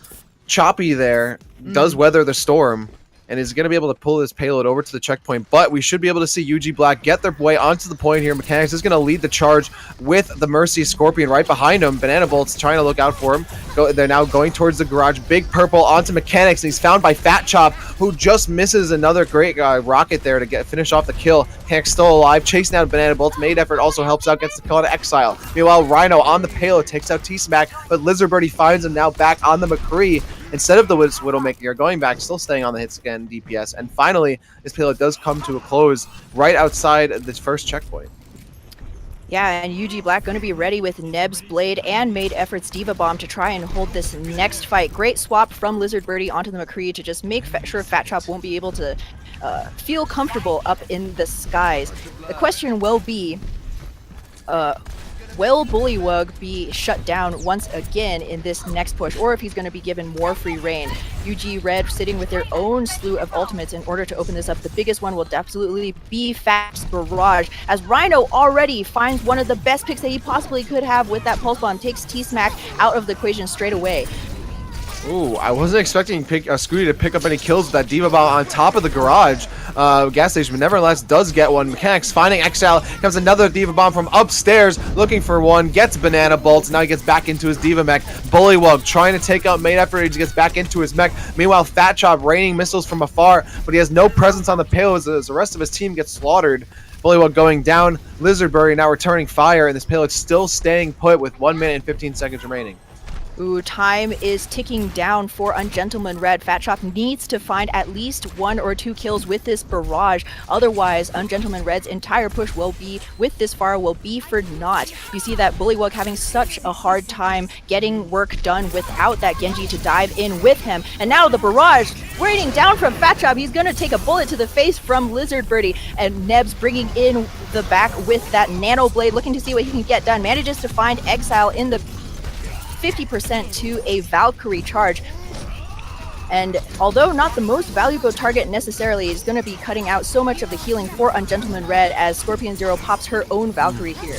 choppy there, does weather the storm and is going to be able to pull this payload over to the checkpoint. But we should be able to see UG Black get their way onto the point here. Mechanics is going to lead the charge with the Mercy Scorpion right behind him. Banana Bolt's trying to look out for him. They're now going towards the garage. Big Purple onto Mechanics, and he's found by Fat Chop, who just misses another great rocket there to finish off the kill. Mechanics still alive, chasing down Banana Bolt. Made Effort also helps out, gets the kill out of Exile. Meanwhile, Rhino on the payload takes out T-Smack, but Lizard Birdie finds him now back on the McCree instead of the Widowmaker. Going back, still staying on the hit scan DPS. And finally, this payload does come to a close right outside this first checkpoint. Yeah, and UG Black going to be ready with Neb's Blade and Made Effort's Diva Bomb to try and hold this next fight. Great swap from Lizard Birdie onto the McCree to just make sure Fat Chop won't be able to feel comfortable up in the skies. The question will be, will Bullywug be shut down once again in this next push, or if he's going to be given more free reign? UG Red sitting with their own slew of ultimates in order to open this up. The biggest one will absolutely be Fat's Barrage, as Rhino already finds one of the best picks that he possibly could have with that Pulse Bomb, takes T-Smack out of the equation straight away. Ooh, I wasn't expecting Scooty to pick up any kills with that Diva Bomb on top of the garage gas station, but nevertheless does get one. Mechanics finding Exile, comes another Diva Bomb from upstairs, looking for one, gets Banana Bolts, now he gets back into his Diva mech. Bullywug trying to take out Made Effort, he gets back into his mech. Meanwhile, Fat Chop raining missiles from afar, but he has no presence on the payload as the rest of his team gets slaughtered. Bullywug going down, Lizardberry now returning fire, and this payload still staying put with 1 minute and 15 seconds remaining. Ooh, time is ticking down for Ungentleman Red. Fat Chop needs to find at least 1 or 2 kills with this barrage. Otherwise, Ungentleman Red's entire push will be, with this far, will be for naught. You see that Bullywug having such a hard time getting work done without that Genji to dive in with him. And now the barrage raining down from Fat Chop. He's going to take a bullet to the face from Lizard Birdie. And Nebs bringing in the back with that Nano Blade, looking to see what he can get done. Manages to find Exile in the 50% to a Valkyrie charge. And although not the most valuable target necessarily, is going to be cutting out so much of the healing for Ungentleman Red as Scorpion Zero pops her own Valkyrie here.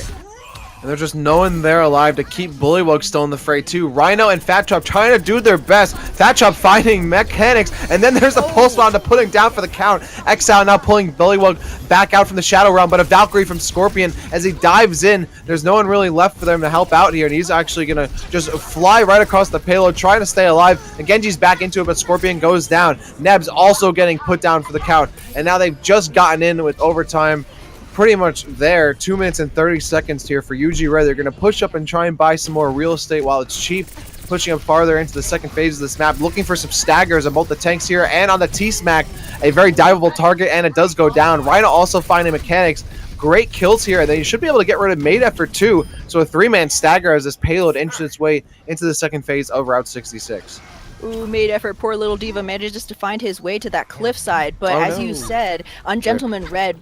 And there's just no one there alive to keep Bullywug still in the fray too. Rhino and Fat Chop trying to do their best. Fat Chop finding Mechanics, and then there's the Pulse Bomb to putting down for the count. Exile now pulling Bullywug back out from the Shadow Realm, but a Valkyrie from Scorpion as he dives in. There's no one really left for them to help out here, and he's actually gonna just fly right across the payload, trying to stay alive. And Genji's back into it, but Scorpion goes down. Nebs also getting put down for the count, and now they've just gotten in with overtime. Pretty much there, 2 minutes and 30 seconds here for UG Red. They're going to push up and try and buy some more real estate while it's cheap, pushing up farther into the second phase of this map, looking for some staggers on both the tanks here and on the T-Smack, a very diveable target, and it does go down. Rhino also finding Mechanics. Great kills here. They should be able to get rid of Made Effort too, so a 3-man stagger as this payload inches its way into the second phase of Route 66. Ooh, Made Effort, poor little Diva manages to find his way to that cliffside, but as you said, Ungentleman Red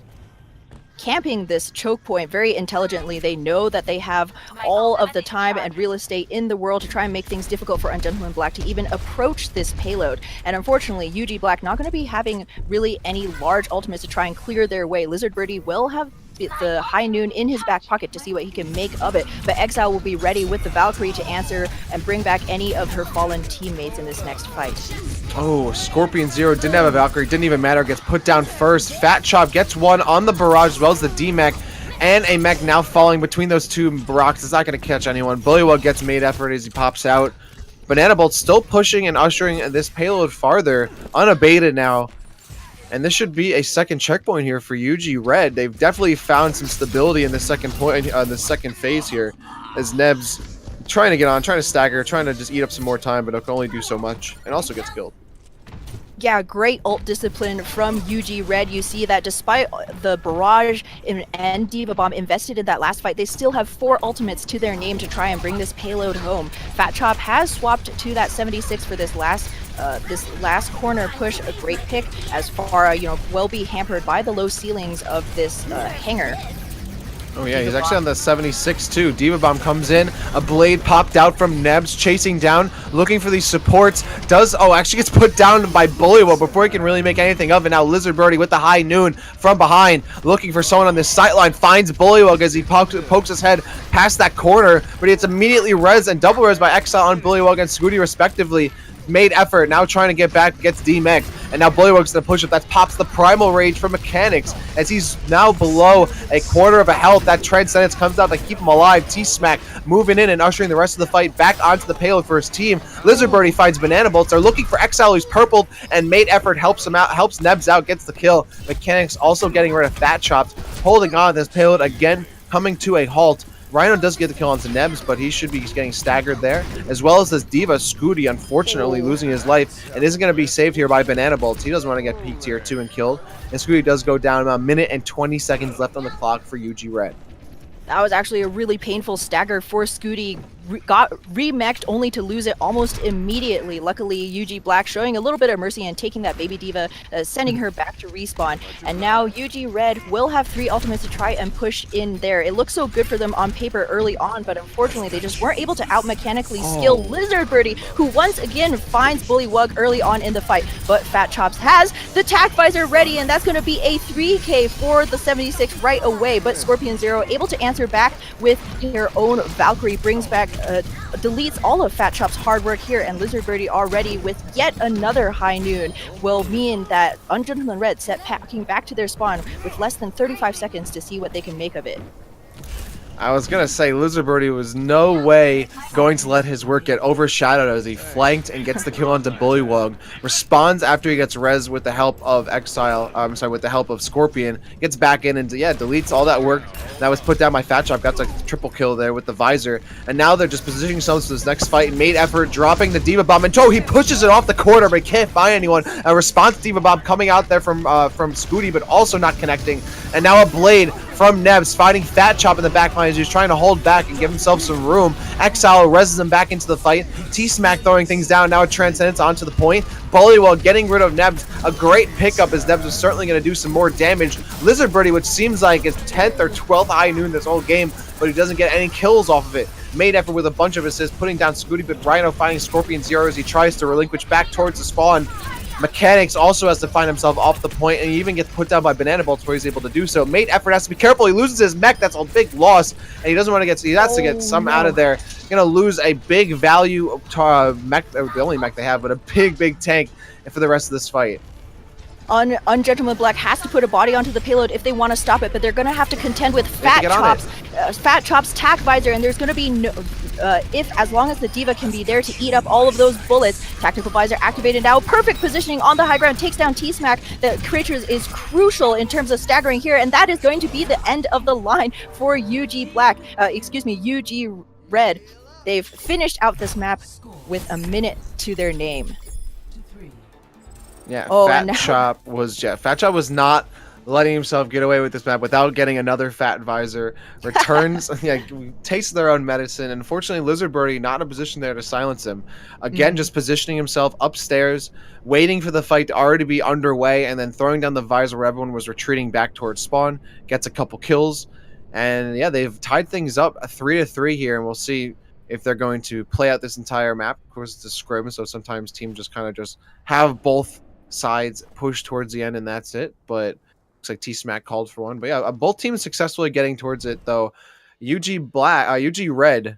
camping this choke point very intelligently. They know that they have all of the time and real estate in the world to try and make things difficult for Ungentleman Black to even approach this payload. And unfortunately, UG Black not going to be having really any large ultimates to try and clear their way. Lizard Birdie will have the High Noon in his back pocket to see what he can make of it, but Exile will be ready with the Valkyrie to answer and bring back any of her fallen teammates in this next fight. Oh, Scorpion Zero didn't have a Valkyrie, didn't even matter, gets put down first. Fat Chop gets one on the barrage as well as the D-Mech, and a mech now falling between those two rocks. It's not going to catch anyone. Bullywug gets Made Effort as he pops out. Banana Bolt still pushing and ushering this payload farther, unabated now. And this should be a second checkpoint here for UG Red. They've definitely found some stability in the second point, the second phase here, as Nebs trying to get on, trying to stagger, trying to just eat up some more time, but it can only do so much, and also gets killed. Yeah, great ult discipline from UG Red. You see that despite the barrage and Diva Bomb invested in that last fight, they still have 4 ultimates to their name to try and bring this payload home. Fat Chop has swapped to that 76 for this last corner push. A great pick as far, will be hampered by the low ceilings of this hangar. Oh yeah, he's actually on the 76 too. Diva Bomb comes in, a blade popped out from Nebs, chasing down, looking for these supports. Actually gets put down by Bullywug before he can really make anything of it. Now Lizard Birdie with the High Noon from behind, looking for someone on this sightline, finds Bullywug as he pokes his head past that corner, but it's immediately res and double res by Exile on Bullywug and Scooty respectively. Made Effort now trying to get back, gets D-Mech, and now Bullywug's gonna push it. That pops the Primal Rage from Mechanics as he's now below a quarter of a health. That Transcendence comes out to keep him alive. T-Smack moving in and ushering the rest of the fight back onto the payload for his team. Lizard Birdie finds Banana Bolts. They're looking for Exile, who's purpled, and Made Effort helps him out, helps Nebs out, gets the kill. Mechanics also getting rid of Fat Chops, holding on to this payload again, coming to a halt. Rhino does get the kill onto Nebs, but he should be getting staggered there, as well as this Diva Scooty, unfortunately losing his life, and isn't going to be saved here by Banana Bolts. He doesn't want to get peaked here too and killed, and Scooty does go down. About a minute and 20 seconds left on the clock for UG Red. That was actually a really painful stagger for Scooty. Got remech'd only to lose it almost immediately. Luckily, UG Black showing a little bit of mercy and taking that baby Diva, sending her back to respawn. And now UG Red will have 3 ultimates to try and push in there. It looks so good for them on paper early on, but unfortunately they just weren't able to out-mechanically skill Lizard Birdie, who once again finds Bullywug early on in the fight. But Fat Chops has the Tac Visor ready, and that's going to be a 3K for the 76 right away. But Scorpion Zero able to answer back with her own Valkyrie, brings back deletes all of Fat Chop's hard work here, and Lizard Birdie already with yet another high noon will mean that Ungentleman Red set packing back to their spawn with less than 35 seconds to see what they can make of it. I was going to say, Lizard Birdie was no way going to let his work get overshadowed as he flanked and gets the kill onto Bullywug. Responds after he gets res with the help of with the help of Scorpion. Gets back in and, deletes all that work that was put down by Fat Chop. Got a triple kill there with the visor. And now they're just positioning themselves for this next fight. Made effort, dropping the Diva Bomb. And he pushes it off the corner, but he can't find anyone. A response Diva Bomb coming out there from Scooty, but also not connecting. And now a Blade from Nebs fighting Fat Chop in the back line as he's trying to hold back and give himself some room. Exile reses him back into the fight. T-Smack throwing things down. Now it transcends onto the point. Bullywug getting rid of Nebs. A great pickup as Nebs is certainly going to do some more damage. Lizard Birdie, which seems like his 10th or 12th high noon this whole game, but he doesn't get any kills off of it. Made effort with a bunch of assists, putting down Scooty, but Rhino finding Scorpion Zero as he tries to relinquish back towards the spawn. Mechanics also has to find himself off the point, and he even gets put down by Banana Bolts where he's able to do so. Mate effort has to be careful. He loses his mech. That's a big loss, and he doesn't want to get. He has to get some out of there. Gonna lose a big value mech, the only mech they have, but a big tank for the rest of this fight. Ungentleman Black has to put a body onto the payload if they want to stop it, but they're going to have to contend with Fat Chop's tack visor, and there's going to be no. As long as the Diva can be there to eat up all of those bullets. Tactical visor activated now. Perfect positioning on the high ground. Takes down T-Smack. The creatures is crucial in terms of staggering here, and that is going to be the end of the line for UG Red. They've finished out this map with a minute to their name. Yeah, Fat Chop was not letting himself get away with this map without getting another Fat Visor. Returns, tastes their own medicine. Unfortunately, Lizard Birdie not in a position there to silence him. Again, just positioning himself upstairs, waiting for the fight to already be underway, and then throwing down the visor where everyone was retreating back towards spawn. Gets a couple kills, and they've tied things up 3-3 here, and we'll see if they're going to play out this entire map. Of course, it's a scrim, so sometimes teams just kind of just have both sides push towards the end, and that's it. But looks like T-Smack called for one. But yeah, both teams successfully getting towards it, though. UG Red,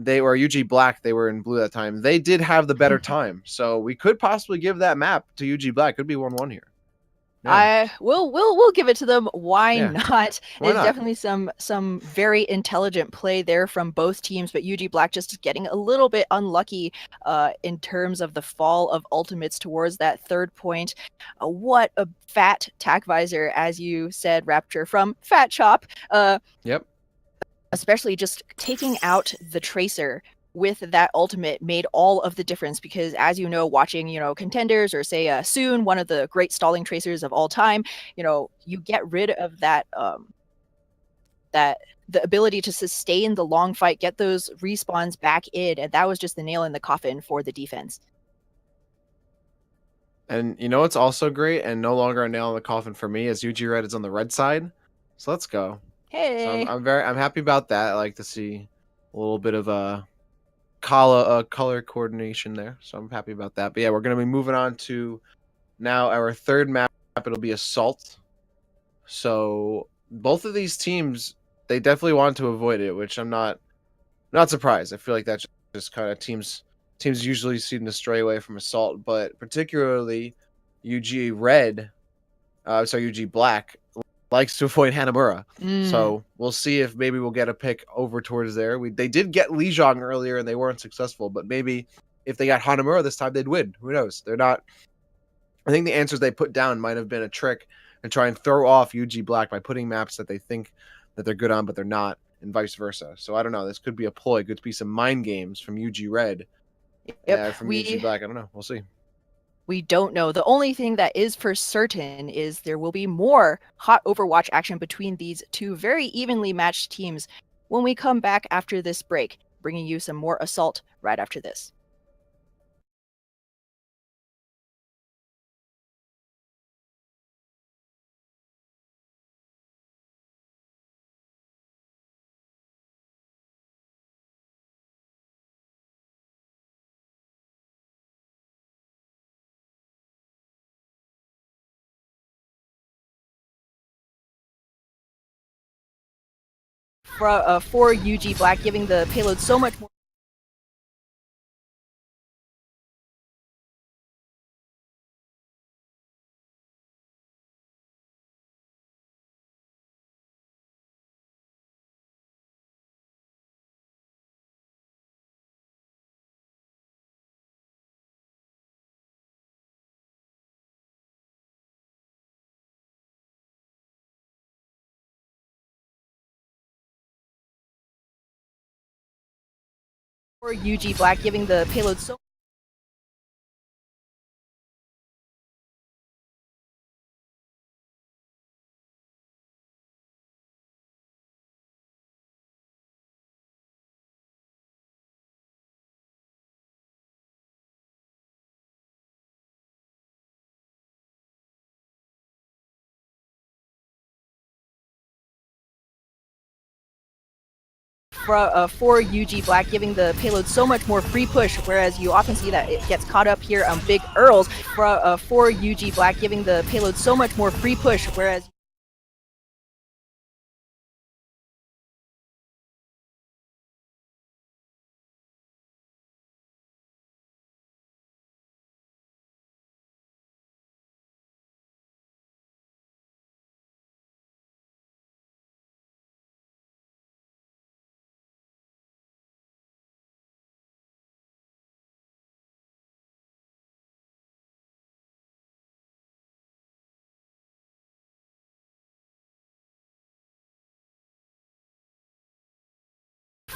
UG Black, they were in blue that time. They did have the better time, so we could possibly give that map to UG Black. Could be 1-1 here. Yeah. We'll give it to them. Why not? Why There's not? definitely some very intelligent play there from both teams, but UG Black just getting a little bit unlucky in terms of the fall of ultimates towards that third point. What a fat tack visor, as you said, Rapture, from Fat Chop. Yep. Especially just taking out the Tracer with that ultimate made all of the difference, because as you know, watching contenders, or say Soon, one of the great stalling tracers of all time, you get rid of that the ability to sustain the long fight, get those respawns back in, and that was just the nail in the coffin for the defense. And what's also great, and no longer a nail in the coffin for me, is UG Red is on the red side. So let's go. Hey, So I'm happy about that. I like to see a little bit of a color coordination there, so I'm happy about that. But yeah, we're gonna be moving on to now our third map. It'll be Assault. So both of these teams, they definitely want to avoid it, which I'm not surprised. I feel like that's just kind of teams usually seem to stray away from Assault, but particularly UG Black likes to avoid Hanamura. So we'll see if maybe we'll get a pick over towards there. They did get Lijiang earlier and they weren't successful, but maybe if they got Hanamura this time, they'd win. Who knows? They're not. I think the answers they put down might have been a trick and try and throw off UG Black by putting maps that they think that they're good on, but they're not, and vice versa. So I don't know. This could be a ploy. Could be some mind games from UG Red. Yep. From UG Black. I don't know. We'll see. We don't know. The only thing that is for certain is there will be more hot Overwatch action between these two very evenly matched teams when we come back after this break, bringing you some more Assault right after this. for UG Black, giving the payload so much more. For UG Black, giving the payload so. For UG Black, giving the payload so much more free push, whereas you often see that it gets caught up here on Big Earls. For UG Black, giving the payload so much more free push, whereas.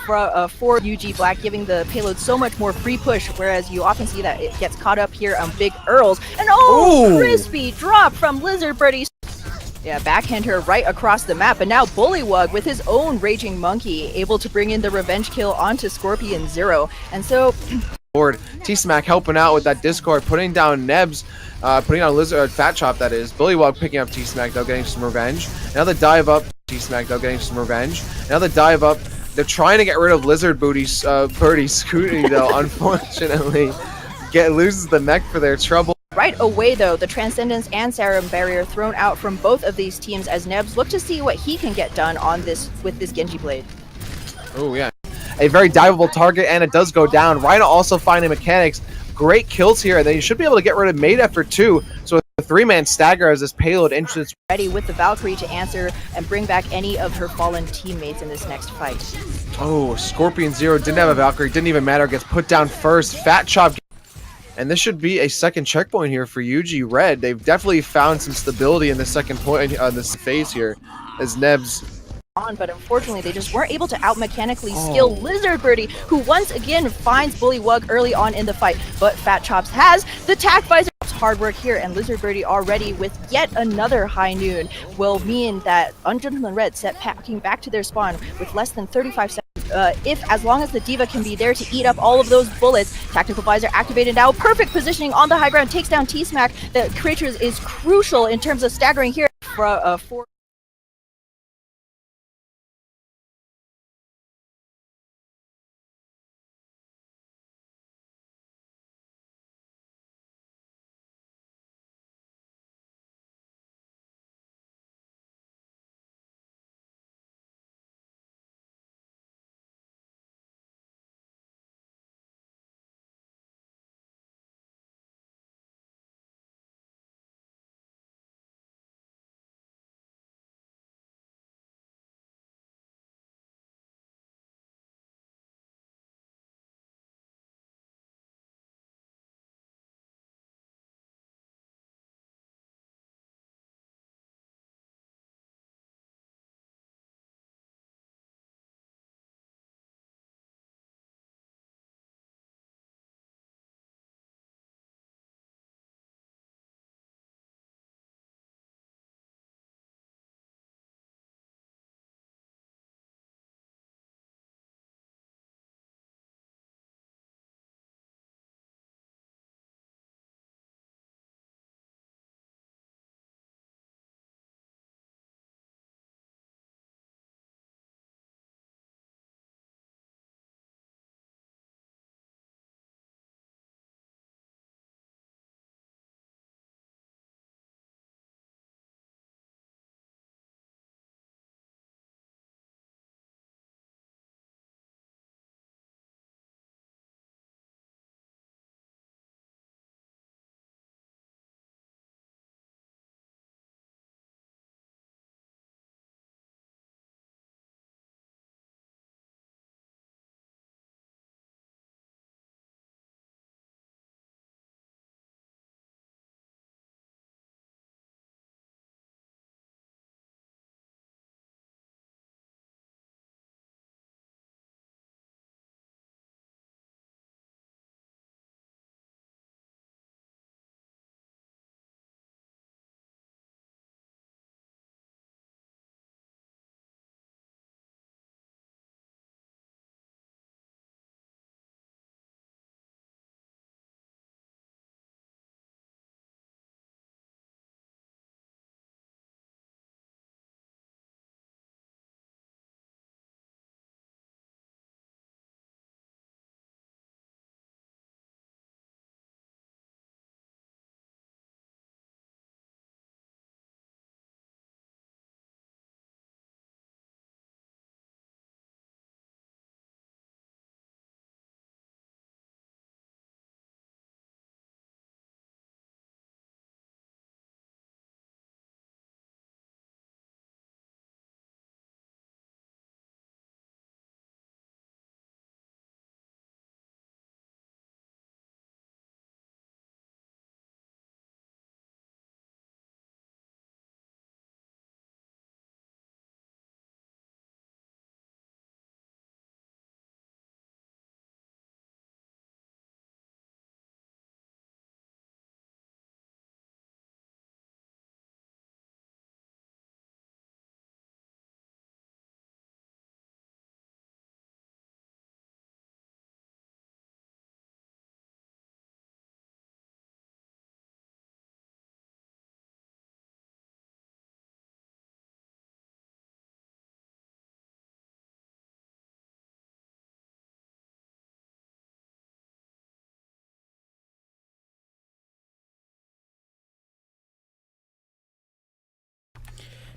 For UG Black, giving the payload so much more free push, whereas you often see that it gets caught up here on Big Earls. And Ooh. crispy drop from Lizard Birdie. Yeah, backhand her right across the map, and now Bullywug with his own Raging Monkey, able to bring in the revenge kill onto Scorpion Zero. And so T-Smack helping out with that Discord, putting down Nebs, putting down Lizard, Fat Chop that is. Bullywug picking up T-Smack though, getting some revenge. Now the dive up, T-Smack though, getting some revenge. Now the dive up. They're trying to get rid of Lizard Birdie Scooty though, unfortunately. Loses the mech for their trouble. right away, though, the Transcendence and Serum Barrier thrown out from both of these teams as Nebs look to see what he can get done on this with this Genji Blade. Oh yeah, a very diveable target, and it does go down. Rhino also finding mechanics. Great kills here, and then you should be able to get rid of Made Effort too. So a 3-man stagger as this payload enters. Ready with the Valkyrie to answer and bring back any of her fallen teammates in this next fight. Oh, Scorpion Zero didn't have a Valkyrie, didn't even matter, gets put down first. Fat Chop. And this should be a second checkpoint here for UG Red. They've definitely found some stability in the second point, this phase here, as Nebs. But unfortunately, they just weren't able to out-mechanically skill Lizard Birdie, who once again finds Bullywug early on in the fight. But Fat Chops has the Tac Visor. Hard work here, and Lizard Birdie already with yet another high noon will mean that Ungentleman Red set packing back to their spawn with less than 35 seconds. As long as the D.Va can be there to eat up all of those bullets. Tactical Visor activated now. Perfect positioning on the high ground. Takes down T-Smack. The creatures is crucial in terms of staggering here for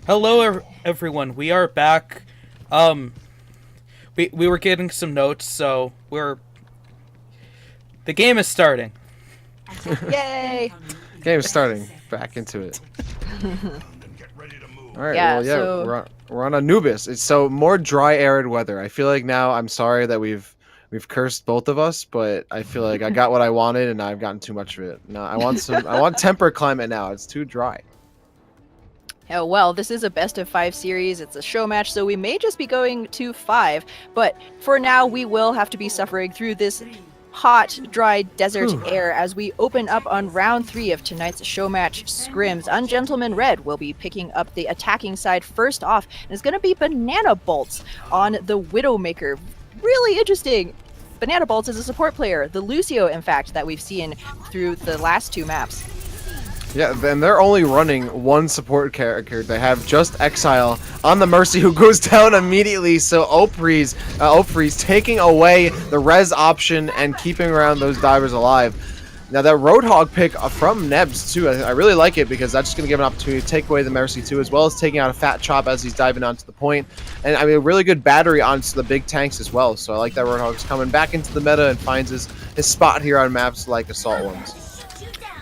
Hello, everyone. We are back. We were getting some notes, so the game is starting. Yay! Game's starting. Back into it. All right. Yeah, well, yeah, so- we're on Anubis. It's so more dry, arid weather. I feel like now I'm sorry that we've cursed both of us, but I feel like I got what I wanted and I've gotten too much of it. No, I want temperate climate now. It's too dry. Oh, well, this is a best of 5 series. It's a show match, so we may just be going to 5. But for now, we will have to be suffering through this hot, dry desert air as we open up on round 3 of tonight's show match scrims. Ungentleman Red will be picking up the attacking side first off, and it's going to be Banana Bolts on the Widowmaker. Really interesting. Banana Bolts is a support player, the Lucio, in fact, that we've seen through the last 2 maps. Yeah, and they're only running one support character. They have just Exile on the Mercy, who goes down immediately. So Opry's taking away the res option and keeping around those divers alive. Now that Roadhog pick from Nebs too, I really like it because that's just going to give an opportunity to take away the Mercy too, as well as taking out a Fat Chop as he's diving onto the point. And I mean, a really good battery onto the big tanks as well. So I like that Roadhog's coming back into the meta and finds his spot here on maps like Assault ones.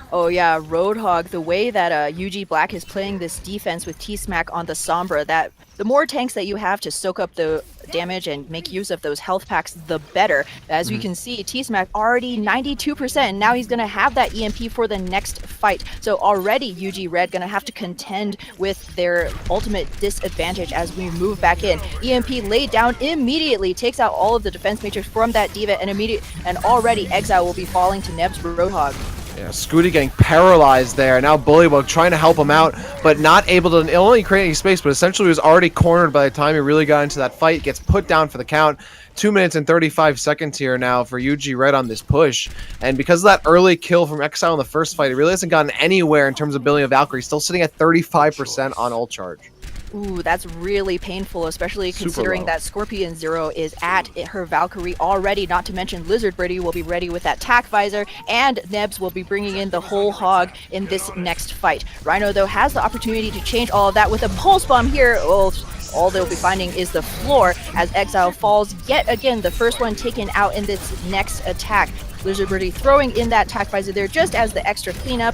Oh yeah, Roadhog, the way that UG Black is playing this defense with T-Smack on the Sombra, that the more tanks that you have to soak up the damage and make use of those health packs, the better. As we can see, T-Smack already 92%, and now he's going to have that EMP for the next fight. So already UG Red going to have to contend with their ultimate disadvantage as we move back in. EMP laid down immediately, takes out all of the defense matrix from that D.Va, and already Exile will be falling to Neb's Roadhog. Yeah, Scooty getting paralyzed there. Now Bullywug trying to help him out, but not able to only create any space, but essentially was already cornered by the time he really got into that fight. Gets put down for the count. 2 minutes and 35 seconds here now for UG Red on this push. And because of that early kill from Exile in the first fight, he really hasn't gotten anywhere in terms of building a Valkyrie. Still sitting at 35% on ult charge. Ooh, that's really painful, especially considering that Scorpion Zero is at her Valkyrie already, not to mention Lizard Birdie will be ready with that tack visor, and Nebs will be bringing in the whole hog in this next fight. Rhino, though, has the opportunity to change all of that with a pulse bomb here. Oh, all they'll be finding is the floor as Exile falls yet again, the first one taken out in this next attack. Lizard Birdie throwing in that tack visor there just as the extra cleanup,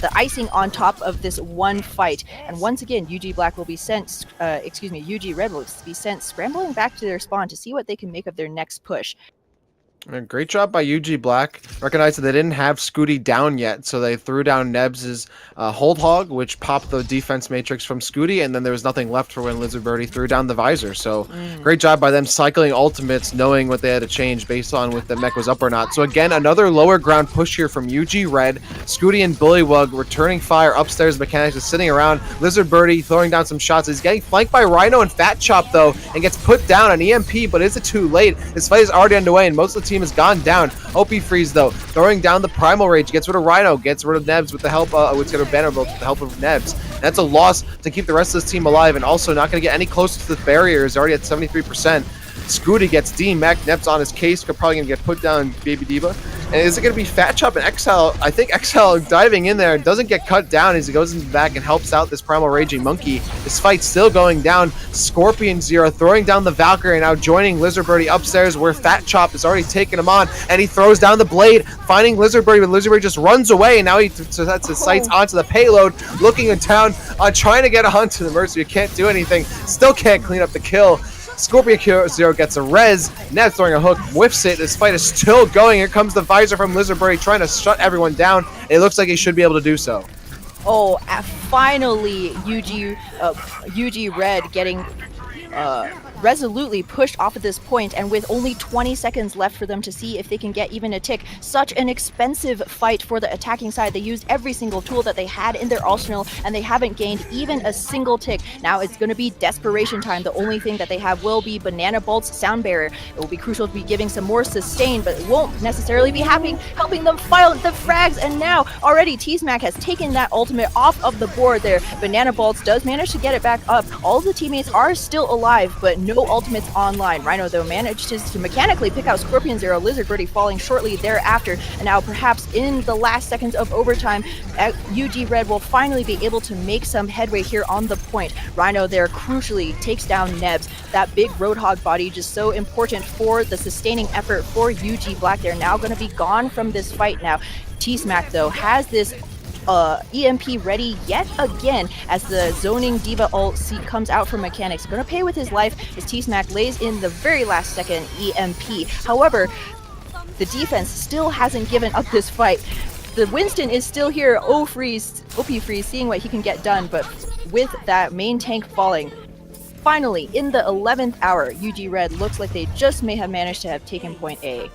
the icing on top of this one fight. And once again, UG Black will be sent, UG Red will be sent scrambling back to their spawn to see what they can make of their next push. Great job by UG Black. Recognized that they didn't have Scooty down yet, so they threw down Nebs' Hold Hog, which popped the defense matrix from Scooty, and then there was nothing left for when Lizard Birdie threw down the visor. So great job by them cycling ultimates, knowing what they had to change based on if the mech was up or not. So again, another lower ground push here from UG Red. Scooty and Bullywug returning fire upstairs. Mechanics is sitting around. Lizard Birdie throwing down some shots. He's getting flanked by Rhino and Fat Chop, though, and gets put down on EMP, but is it too late? This fight is already underway, and most of the team has gone down. OP Freeze, though, throwing down the Primal Rage, gets rid of Rhino, gets rid of Nebs with the help with Banner Bolts with the help of Nebs. That's a loss to keep the rest of this team alive, and also not going to get any closer to the barrier. Is already at 73%. Scooty gets D-Mac, Nebs on his case, probably going to get put down Baby D.Va. And is it going to be Fat Chop and Exile? I think Exile diving in there doesn't get cut down as he goes in the back and helps out this Primal Raging Monkey. This fight's still going down. Scorpion Zero throwing down the Valkyrie, now joining Lizard Birdie upstairs where Fat Chop has already taken him on, and he throws down the blade, finding Lizard Birdie, but Lizard Birdie just runs away, and now he sets his sights onto the payload, looking in town, trying to get onto the Mercy. You can't do anything, still can't clean up the kill. Scorpion Zero gets a res. Nebs throwing a hook, whiffs it. This fight is still going. Here comes the visor from Lizard Birdie trying to shut everyone down. It looks like he should be able to do so. Oh, finally, UG Red getting resolutely pushed off at this point, and with only 20 seconds left for them to see if they can get even a tick. Such an expensive fight for the attacking side. They used every single tool that they had in their arsenal, and they haven't gained even a single tick. Now it's going to be desperation time. The only thing that they have will be Banana Bolt's Sound Barrier. It will be crucial to be giving some more sustain, but it won't necessarily be helping them file the frags, and now already T-Smack has taken that ultimate off of the board there. Banana Bolts does manage to get it back up. All the teammates are still alive, but no no ultimates online. Rhino, though, manages to mechanically pick out Scorpion Zero, Lizard Birdie falling shortly thereafter. And now, perhaps in the last seconds of overtime, UG Red will finally be able to make some headway here on the point. Rhino there crucially takes down Nebs. That big Roadhog body just so important for the sustaining effort for UG Black. They're now going to be gone from this fight now. T-Smack, though, has this EMP ready yet again as the zoning Diva ult comes out from Mechanics. Gonna pay with his life as T-Smack lays in the very last second EMP. However, the defense still hasn't given up this fight. The Winston is still here, OP Freeze, seeing what he can get done, but with that main tank falling, finally, in the 11th hour, UG Red looks like they just may have managed to have taken point A.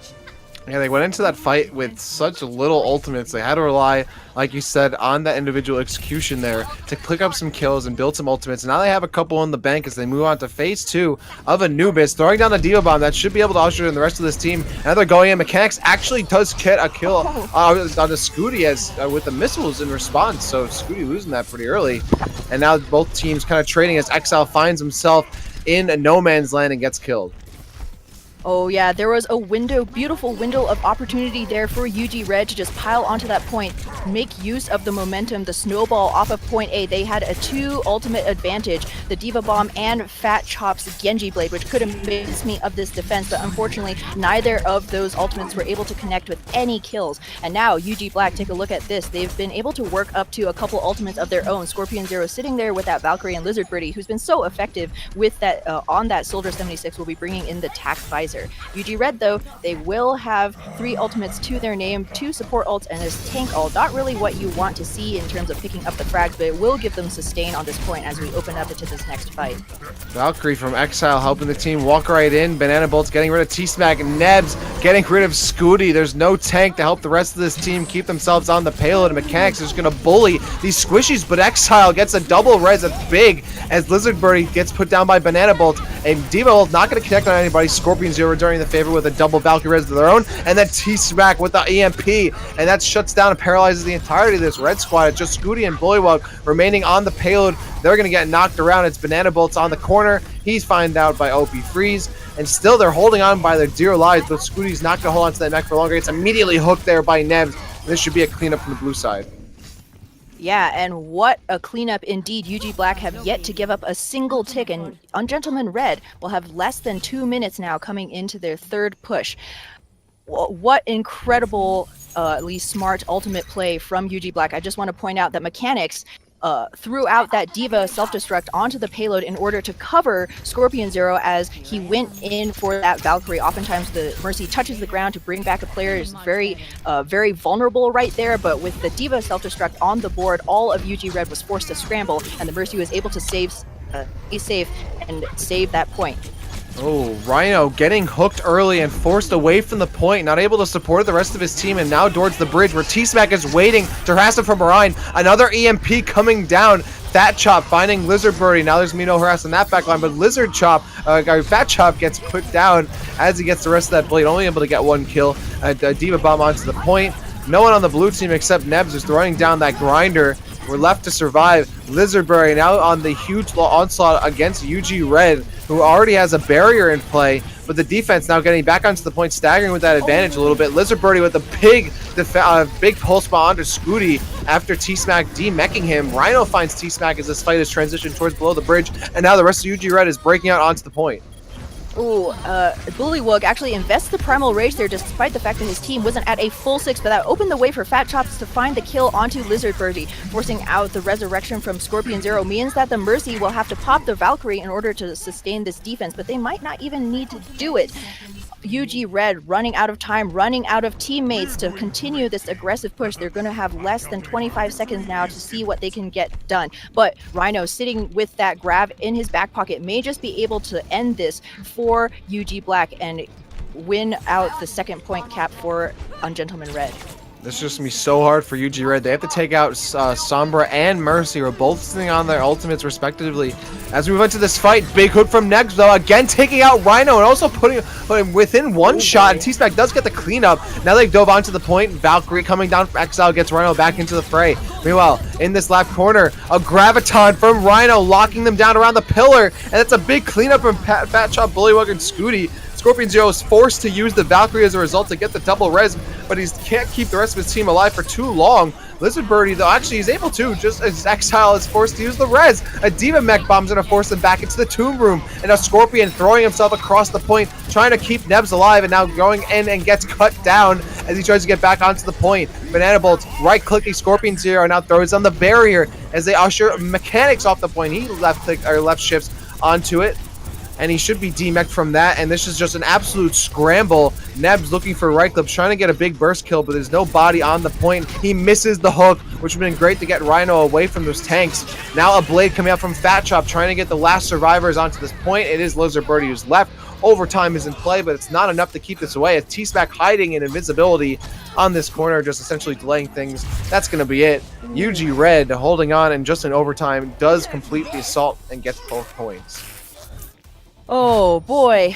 Yeah, they went into that fight with such little ultimates. They had to rely, like you said, on that individual execution there to pick up some kills and build some ultimates. Now they have a couple in the bank as they move on to phase 2 of Anubis, throwing down the Diva Bomb that should be able to usher in the rest of this team. Now they're going in. Mechanics actually does get a kill on the Scooty as with the missiles in response. So Scooty losing that pretty early. And now both teams kind of trading as Exile finds himself in a no man's land and gets killed. Oh yeah, there was a window, beautiful window of opportunity there for UG Red to just pile onto that point, make use of the momentum, the snowball off of point A. They had a 2 ultimate advantage, the Diva Bomb and Fat Chop's Genji Blade, which could have made me of this defense, but unfortunately neither of those ultimates were able to connect with any kills. And now UG Black, take a look at this. They've been able to work up to a couple ultimates of their own. Scorpion Zero sitting there with that Valkyrie and Lizard Birdie, who's been so effective with that on that Soldier 76, will be bringing in the Tac Visor. UG Red, though, they will have 3 ultimates to their name, 2 support ults, and this tank ult. Not really what you want to see in terms of picking up the frags, but it will give them sustain on this point as we open up into this next fight. Valkyrie from Exile helping the team walk right in. Banana Bolts getting rid of T-Smack, and Nebs getting rid of Scooty. There's no tank to help the rest of this team keep themselves on the payload. And Mechanics is going to bully these squishies, but Exile gets a double res that's big as Lizard Birdie gets put down by Banana Bolt. And Diva ult not going to connect on anybody. Scorpion Zero returning the favor with a double Valkyrie res of their own, and then T-Smack with the EMP, and that shuts down and paralyzes the entirety of this red squad. It's just Scooty and Bullywug remaining on the payload. They're going to get knocked around. It's Banana Bolts on the corner. He's found out by OP Freeze, and still they're holding on by their dear lives, but Scooty's not going to hold on to that mech for longer. It's immediately hooked there by Nebs. This should be a cleanup from the blue side. Yeah, and what a cleanup indeed. UG Black have yet to give up a single tick, and Ungentleman Red will have less than 2 minutes now coming into their third push. What incredible, at least smart ultimate play from UG Black. I just want to point out that Mechanics threw out that Diva self-destruct onto the payload in order to cover Scorpion Zero as he went in for that Valkyrie. Oftentimes the Mercy touches the ground to bring back a player. Is very vulnerable right there, but with the Diva self-destruct on the board, all of UG Red was forced to scramble, and the Mercy was able to be safe and save that point. Oh, Rhino getting hooked early and forced away from the point, not able to support the rest of his team, and now towards the bridge where T-Smack is waiting to harass him from behind. Another EMP coming down. Fat Chop finding Lizard Birdie. Now there's no harassing that back line, but Fat Chop gets put down as he gets the rest of that blade, only able to get 1 kill. A Diva Bomb onto the point. No one on the blue team except Nebs is throwing down that grinder. We're left to survive. Lizard Birdie now on the huge onslaught against UG Red, who already has a barrier in play, but the defense now getting back onto the point, staggering with that advantage a little bit. Lizard Birdie with a big pulse bomb onto Scooty after T-Smack de-meching him. Rhino finds T-Smack as this fight is transitioned towards below the bridge, and now the rest of UG Red is breaking out onto the point. Ooh, Bullywug actually invests the Primal Rage there despite the fact that his team wasn't at a full 6, but that opened the way for Fat Chops to find the kill onto Lizard Birdie. Forcing out the resurrection from Scorpion Zero means that the Mercy will have to pop the Valkyrie in order to sustain this defense, but they might not even need to do it. UG Red running out of time, running out of teammates to continue this aggressive push. They're going to have less than 25 seconds now to see what they can get done. But Rhino sitting with that grab in his back pocket may just be able to end this for UG Black and win out the second point cap for Ungentleman Red. This is just going to be so hard for UG Red. They have to take out Sombra and Mercy, who are both sitting on their ultimates respectively. As we move into this fight, big hook from Nebs, though, again taking out Rhino and also putting him within one shot. And T-Smack does get the cleanup. Now they dove onto the point. Valkyrie coming down from Exile gets Rhino back into the fray. Meanwhile, in this left corner, a Graviton from Rhino locking them down around the pillar. And that's a big cleanup from Fat Chop, Bullywug, and Scooty. Scorpion Zero is forced to use the Valkyrie as a result to get the double res, but he can't keep the rest of his team alive for too long. Lizard Birdie, though, actually he's able to, just as Exile is forced to use the res. A D.Va mech bomb's gonna force them back into the Tomb Room, and a Scorpion throwing himself across the point, trying to keep Nebs alive, and now going in and gets cut down as he tries to get back onto the point. Banana Bolt right-clicking Scorpion Zero, and now throws on the barrier as they usher Mechanics off the point. He left shifts onto it, and he should be demeched from that, and this is just an absolute scramble. Nebs looking for right clips, trying to get a big burst kill, but there's no body on the point. He misses the hook, which would have been great to get Rhino away from those tanks. Now a blade coming out from Fat Chop, trying to get the last survivors onto this point. It is Lizard Birdie who's left. Overtime is in play, but it's not enough to keep this away. As T-Smack hiding in invisibility on this corner, just essentially delaying things. That's going to be it. UG Red holding on, and just in overtime does complete the assault and gets both points. Oh boy,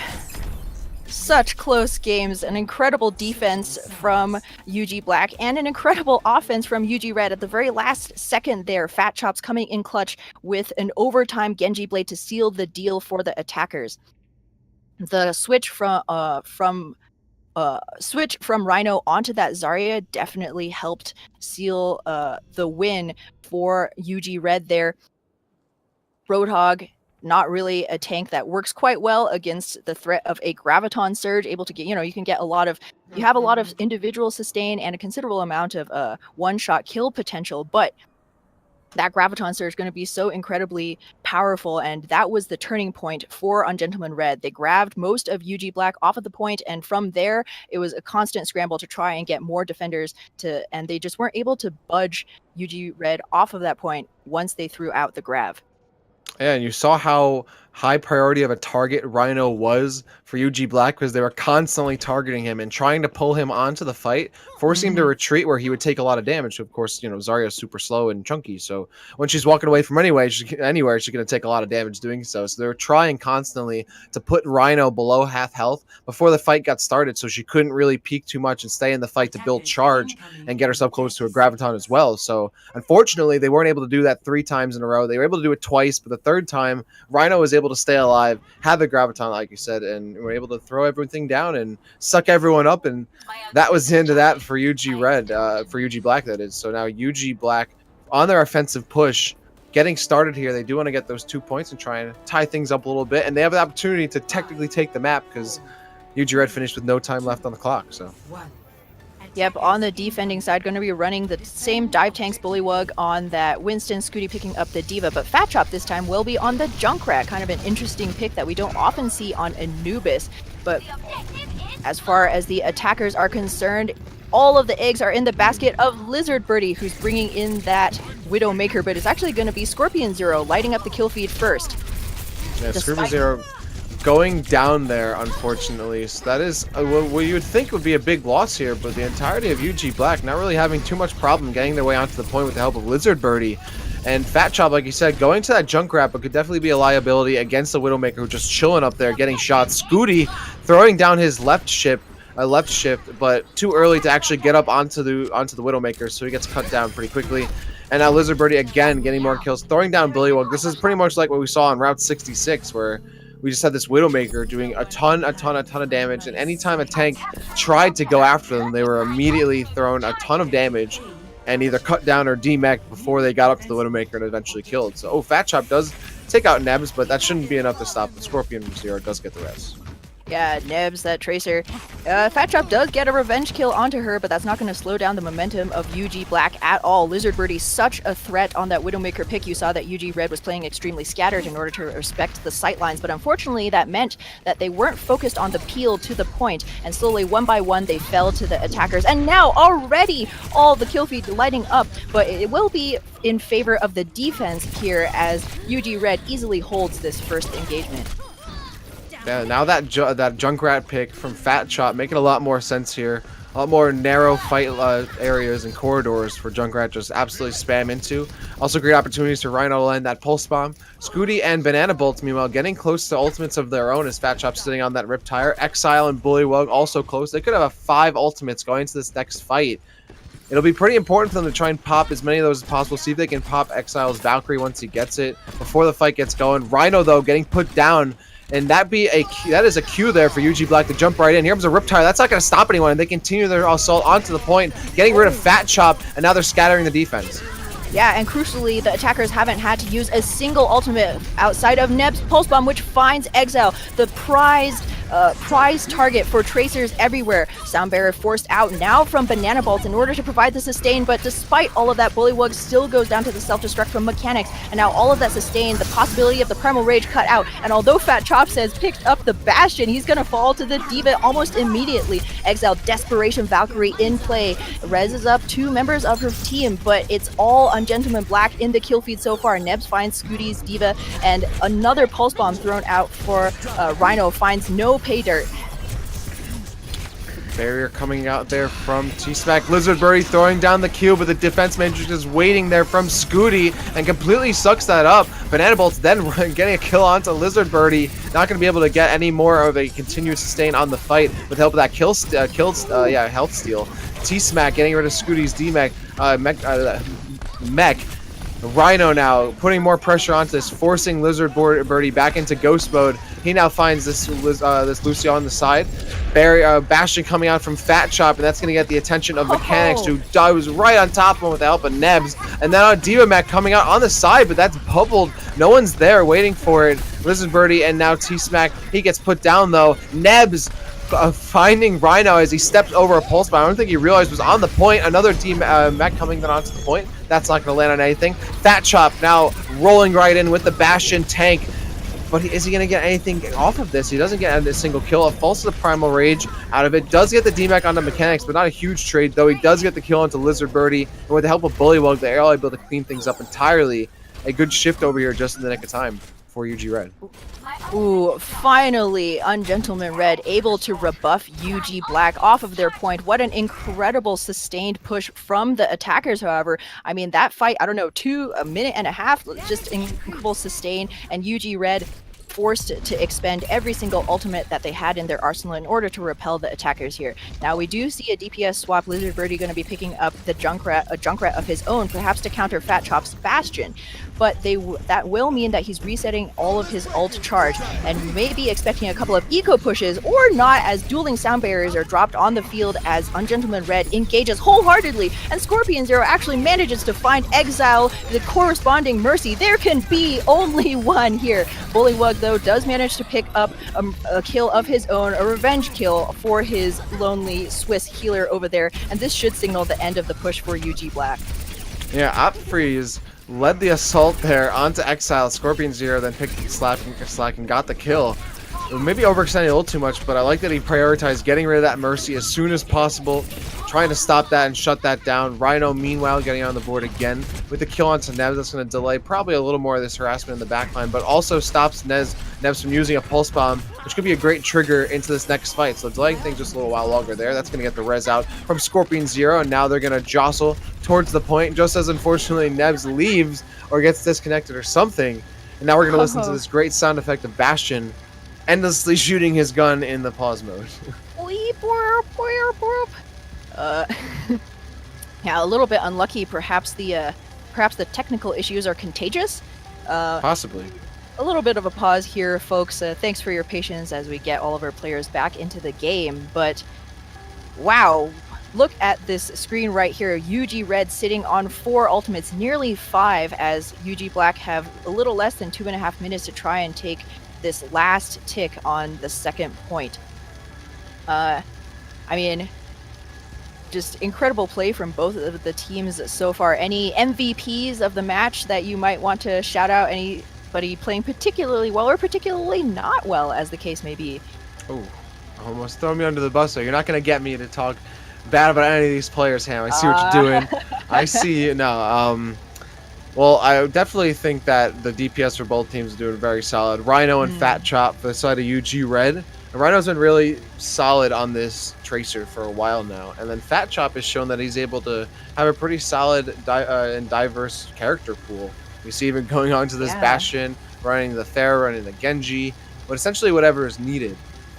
such close games. An incredible defense from UG Black and an incredible offense from UG Red. At the very last second there, Fat Chops coming in clutch with an overtime Genji Blade to seal the deal for the attackers. The switch from Rhino onto that Zarya definitely helped seal the win for UG Red there. Roadhog, not really a tank that works quite well against the threat of a Graviton Surge, able to get, you have a lot of individual sustain and a considerable amount of one-shot kill potential, but that Graviton Surge is going to be so incredibly powerful, and that was the turning point for Ungentleman Red. They grabbed most of UG Black off of the point, and from there, it was a constant scramble to try and get more defenders and they just weren't able to budge UG Red off of that point once they threw out the Grav. Yeah, and you saw how high priority of a target Rhino was for UG Black, because they were constantly targeting him and trying to pull him onto the fight, forcing him to retreat where he would take a lot of damage. Of course, Zarya is super slow and chunky, so when she's walking away from anywhere, she's going to take a lot of damage doing so. So they were trying constantly to put Rhino below half health before the fight got started, so she couldn't really peak too much and stay in the fight to build charge and get herself close to a Graviton as well. So unfortunately, they weren't able to do that 3 times in a row. They were able to do it twice, but the third time, Rhino was able to stay alive, have the Graviton, like you said, and were able to throw everything down and suck everyone up, and that was the end of that for UG Red, for UG Black, that is. So now UG Black on their offensive push, getting started here. They do want to get those 2 points and try and tie things up a little bit, and they have the opportunity to technically take the map because UG Red finished with no time left on the clock. So. Yep, on the defending side, going to be running the same dive tanks Bullywug on that Winston, Scooty picking up the D.Va, but Fat Chop this time will be on the Junkrat, kind of an interesting pick that we don't often see on Anubis. But as far as the attackers are concerned, all of the eggs are in the basket of Lizard Birdie, who's bringing in that Widowmaker, but it's actually going to be Scorpion Zero lighting up the kill feed first. Yeah, Scorpion Zero going down there, unfortunately. So that is what you would think would be a big loss here, but the entirety of UG Black not really having too much problem getting their way onto the point with the help of Lizard Birdie. And Fat Chop, like you said, going to that Junkrat, but could definitely be a liability against the Widowmaker, who's just chilling up there, getting shots. Scooty throwing down his left shift, but too early to actually get up onto the Widowmaker, so he gets cut down pretty quickly. And now Lizard Birdie again getting more kills, throwing down Bullywug. This is pretty much like what we saw on Route 66, where we just had this Widowmaker doing a ton of damage, and anytime a tank tried to go after them, they were immediately thrown a ton of damage and either cut down or demeched before they got up to the Widowmaker and eventually killed. So, Fat Chop does take out Nebs, but that shouldn't be enough to stop the Scorpion Zero. Does get the rest. Yeah, Nebs, that Tracer. Fat Chop does get a revenge kill onto her, but that's not going to slow down the momentum of UG Black at all. Lizard Birdie, such a threat on that Widowmaker pick. You saw that UG Red was playing extremely scattered in order to respect the sightlines, but unfortunately that meant that they weren't focused on the peel to the point, and slowly, one by one, they fell to the attackers. And now, already, all the kill feed lighting up, but it will be in favor of the defense here as UG Red easily holds this first engagement. Yeah, now that Junkrat pick from Fat Chop making a lot more sense here. a lot more narrow fight areas and corridors for Junkrat just absolutely spam into. Also great opportunities for Rhino to land that pulse bomb. Scooty and Banana Bolts, meanwhile, getting close to ultimates of their own as Fat Chop sitting on that Rip Tire. Exile and Bullywug also close. They could have 5 ultimates going into this next fight. It'll be pretty important for them to try and pop as many of those as possible. See if they can pop Exile's Valkyrie once he gets it before the fight gets going. Rhino, though, getting put down. And that is a cue there for UG Black to jump right in. Here comes a Riptire. That's not going to stop anyone. And they continue their assault onto the point, getting rid of Fat Chop, and now they're scattering the defense. Yeah, and crucially, the attackers haven't had to use a single ultimate outside of Neb's Pulse Bomb, which finds Exile, the prized target for tracers everywhere. Soundbearer forced out now from Banana Bolt in order to provide the sustain, but despite all of that, Bullywug still goes down to the self-destruct from Mechanics, and now all of that sustain, the possibility of the Primal Rage cut out, and although Fat Chops has picked up the Bastion, he's gonna fall to the D.Va almost immediately. Exile Desperation Valkyrie in play, reses up 2 members of her team, but it's all on Gentleman Black in the kill feed so far. Nebs finds Scooty's D.Va, and another Pulse Bomb thrown out for Rhino finds no pay dirt. Barrier coming out there from T-Smack. Lizard Birdie throwing down the Q, but the defense manager just waiting there from Scooty and completely sucks that up. Banana Bolt's then getting a kill onto Lizard Birdie. Not going to be able to get any more of a continued sustain on the fight with the help of that health steal. T-Smack getting rid of Scooty's D-Mech. Mech. Rhino now putting more pressure onto this, forcing Lizard Birdie back into ghost mode. He now finds this Lucio on the side. Bastion coming out from Fat Chop, and that's going to get the attention of Mechanics, who was right on top of him with the help of Nebs. And then on D.Va Mech coming out on the side, but that's bubbled. No one's there waiting for it. Lizard Birdie and now T-Smack. He gets put down though. Nebs finding Rhino as he steps over a pulse bomb. I don't think he realized was on the point. Another mech coming then onto the point. That's not going to land on anything. Fat Chop now rolling right in with the Bastion tank. But is he going to get anything off of this? He doesn't get a single kill. It falls to the Primal Rage out of it. Does get the D-Mech onto Mechanics, but not a huge trade, though. He does get the kill onto Lizard Birdie. And with the help of Bullywug, they're all able to clean things up entirely. A good shift over here just in the nick of time for UG Red. Ooh, finally, Ungentleman Red able to rebuff UG Black off of their point. What an incredible sustained push from the attackers, however. I mean, that fight, I don't know, a minute and a half, just incredible sustain, and UG Red forced to expend every single ultimate that they had in their arsenal in order to repel the attackers here. Now we do see a DPS swap. Lizard Birdie going to be picking up the Junkrat of his own, perhaps to counter Fat Chop's Bastion. But that will mean that he's resetting all of his ult charge, and you may be expecting a couple of eco pushes or not, as dueling sound barriers are dropped on the field as Ungentleman Red engages wholeheartedly, and Scorpion Zero actually manages to find Exile the corresponding Mercy. There can be only one here. Bullywug, though, does manage to pick up a kill of his own, a revenge kill for his lonely Swiss healer over there, and this should signal the end of the push for UG Black. Yeah, OpFreeze led the assault there onto Exile. Scorpion Zero then picked Slack and got the kill. Maybe overextending a little too much, but I like that he prioritized getting rid of that Mercy as soon as possible, trying to stop that and shut that down. Rhino, meanwhile, getting on the board again with the kill onto Nebs. That's going to delay probably a little more of this harassment in the backline, but also stops Nebs from using a Pulse Bomb, which could be a great trigger into this next fight. So delaying things just a little while longer there. That's going to get the res out from Scorpion Zero, and now they're going to jostle towards the point, just as unfortunately Nebs leaves or gets disconnected or something. And now we're going to listen to this great sound effect of Bastion endlessly shooting his gun in the pause mode. Yeah, a little bit unlucky. Perhaps the technical issues are contagious. Possibly. A little bit of a pause here, folks. Thanks for your patience as we get all of our players back into the game. But wow, look at this screen right here. UG Red sitting on 4 ultimates, nearly 5, as UG Black have a little less than 2.5 minutes to try and take this last tick on the second point. I mean, just incredible play from both of the teams so far. Any MVPs of the match that you might want to shout out? Anybody playing particularly well or particularly not well, as the case may be? Oh, almost throw me under the bus there. You're not going to get me to talk bad about any of these players, Ham. I see what you're doing. I see you. No, well, I definitely think that the DPS for both teams are doing very solid. Rhino and Fat Chop for the side of UG Red Rhino's been really solid on this Tracer for a while now, and then Fat Chop has shown that he's able to have a pretty solid and diverse character pool. We see even going on to this Yeah. Bastion, running the Thera, running the Genji, but essentially whatever is needed.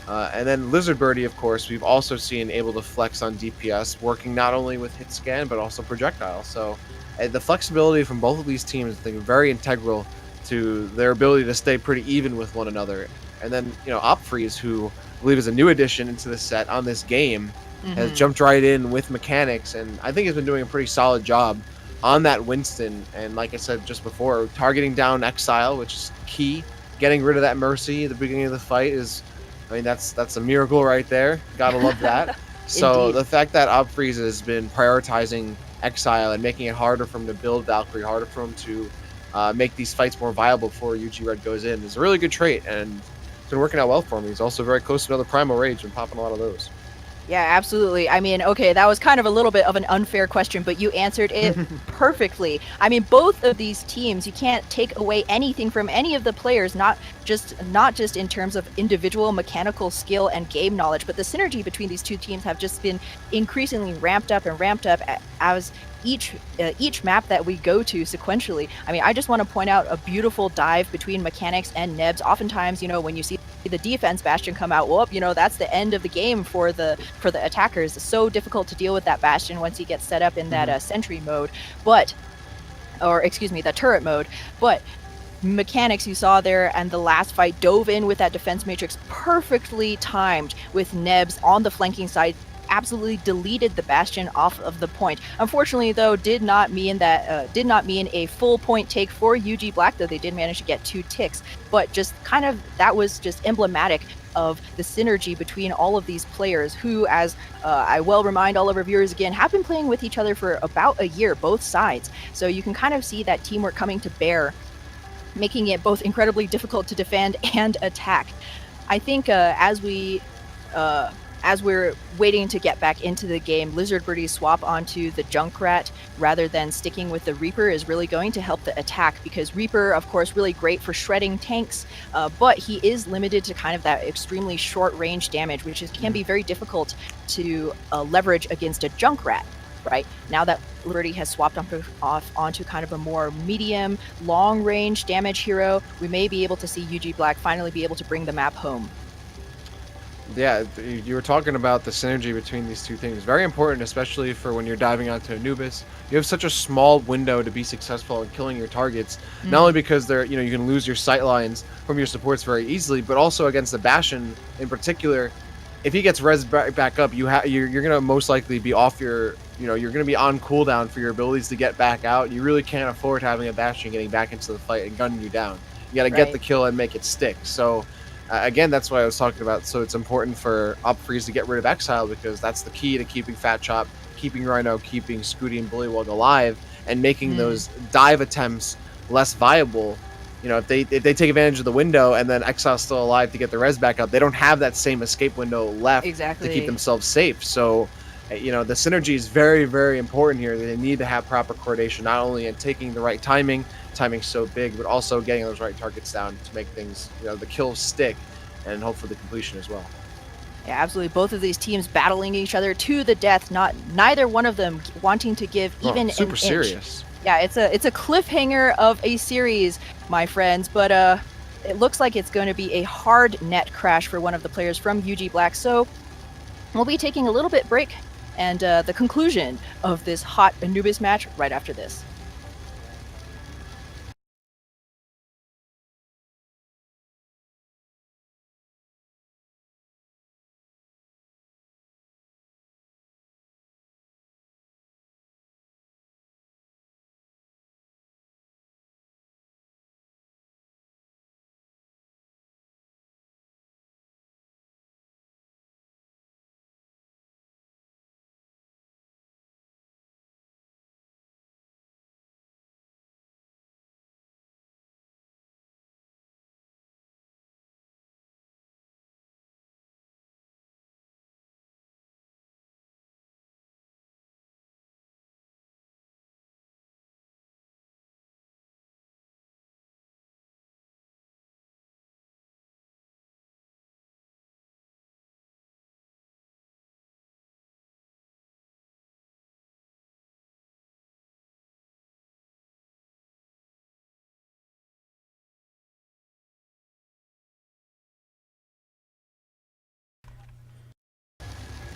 And then Lizard Birdie, of course, we've also seen able to flex on DPS, working not only with hit scan but also projectile. So the flexibility from both of these teams, I think, is very integral to their ability to stay pretty even with one another. And then, Opfreeze, who I believe is a new addition into the set on this game, has Mhm. jumped right in with mechanics, and I think has been doing a pretty solid job on that Winston. And like I said just before, targeting down Exile, which is key. Getting rid of that Mercy at the beginning of the fight is, I mean, that's a miracle right there. Gotta love that. So Indeed. the fact that Opfreeze has been prioritizing Exile and making it harder for him to build Valkyrie, harder for him to make these fights more viable before UG Red goes in is a really good trait, and it's been working out well for him. He's also very close to another Primal Rage and popping a lot of those. Yeah, absolutely. I mean, okay, that was kind of a little bit of an unfair question, but you answered it perfectly. I mean, both of these teams, you can't take away anything from any of the players, not just in terms of individual mechanical skill and game knowledge, but the synergy between these two teams have just been increasingly ramped up as each map that we go to sequentially. I mean, I just want to point out a beautiful dive between mechanics and Nebs. Oftentimes, when you see the defense Bastion come out, that's the end of the game for the attackers. It's so difficult to deal with that Bastion once he gets set up in that sentry mode, the turret mode. But mechanics you saw there, and the last fight dove in with that defense matrix perfectly timed with Nebs on the flanking side, absolutely deleted the Bastion off of the point. Unfortunately, though, did not mean a full point take for UG Black, though they did manage to get 2 ticks. But just kind of, that was just emblematic of the synergy between all of these players who, as I will remind all of our viewers again, have been playing with each other for about a year, both sides. So you can kind of see that teamwork coming to bear, making it both incredibly difficult to defend and attack. I think as we're waiting to get back into the game, Lizard Birdie's swap onto the Junkrat rather than sticking with the Reaper is really going to help the attack, because Reaper, of course, really great for shredding tanks, but he is limited to kind of that extremely short range damage, which can be very difficult to leverage against a Junkrat. Right now that Birdie has swapped off onto kind of a more medium, long-range damage hero, we may be able to see UG Black finally be able to bring the map home. Yeah, you were talking about the synergy between these two things. Very important, especially for when you're diving onto Anubis. You have such a small window to be successful in killing your targets, not only because they're, you can lose your sight lines from your supports very easily, but also against the Bastion in particular. If he gets res back up, you're gonna most likely be off your, you're gonna be on cooldown for your abilities to get back out. You really can't afford having a Bastion getting back into the fight and gunning you down. You got to get the kill and make it stick. So again, that's what I was talking about. So it's important for Opfreeze to get rid of Exile, because that's the key to keeping Fat Chop, keeping Rhino, keeping Scooty and Bullywug alive, and making those dive attempts less viable. If they take advantage of the window and then Exile's still alive to get the res back up, they don't have that same escape window left to keep themselves safe. So, the synergy is very, very important here. They need to have proper coordination, not only in taking the right timing's so big, but also getting those right targets down to make things, the kills stick, and hopefully the completion as well. Yeah, absolutely. Both of these teams battling each other to the death. Neither one of them wanting to give even super an serious. Inch. Yeah, it's a cliffhanger of a series, my friends. But it looks like it's going to be a hard net crash for one of the players from UG Black. So we'll be taking a little bit break, and the conclusion of this hot Anubis match right after this.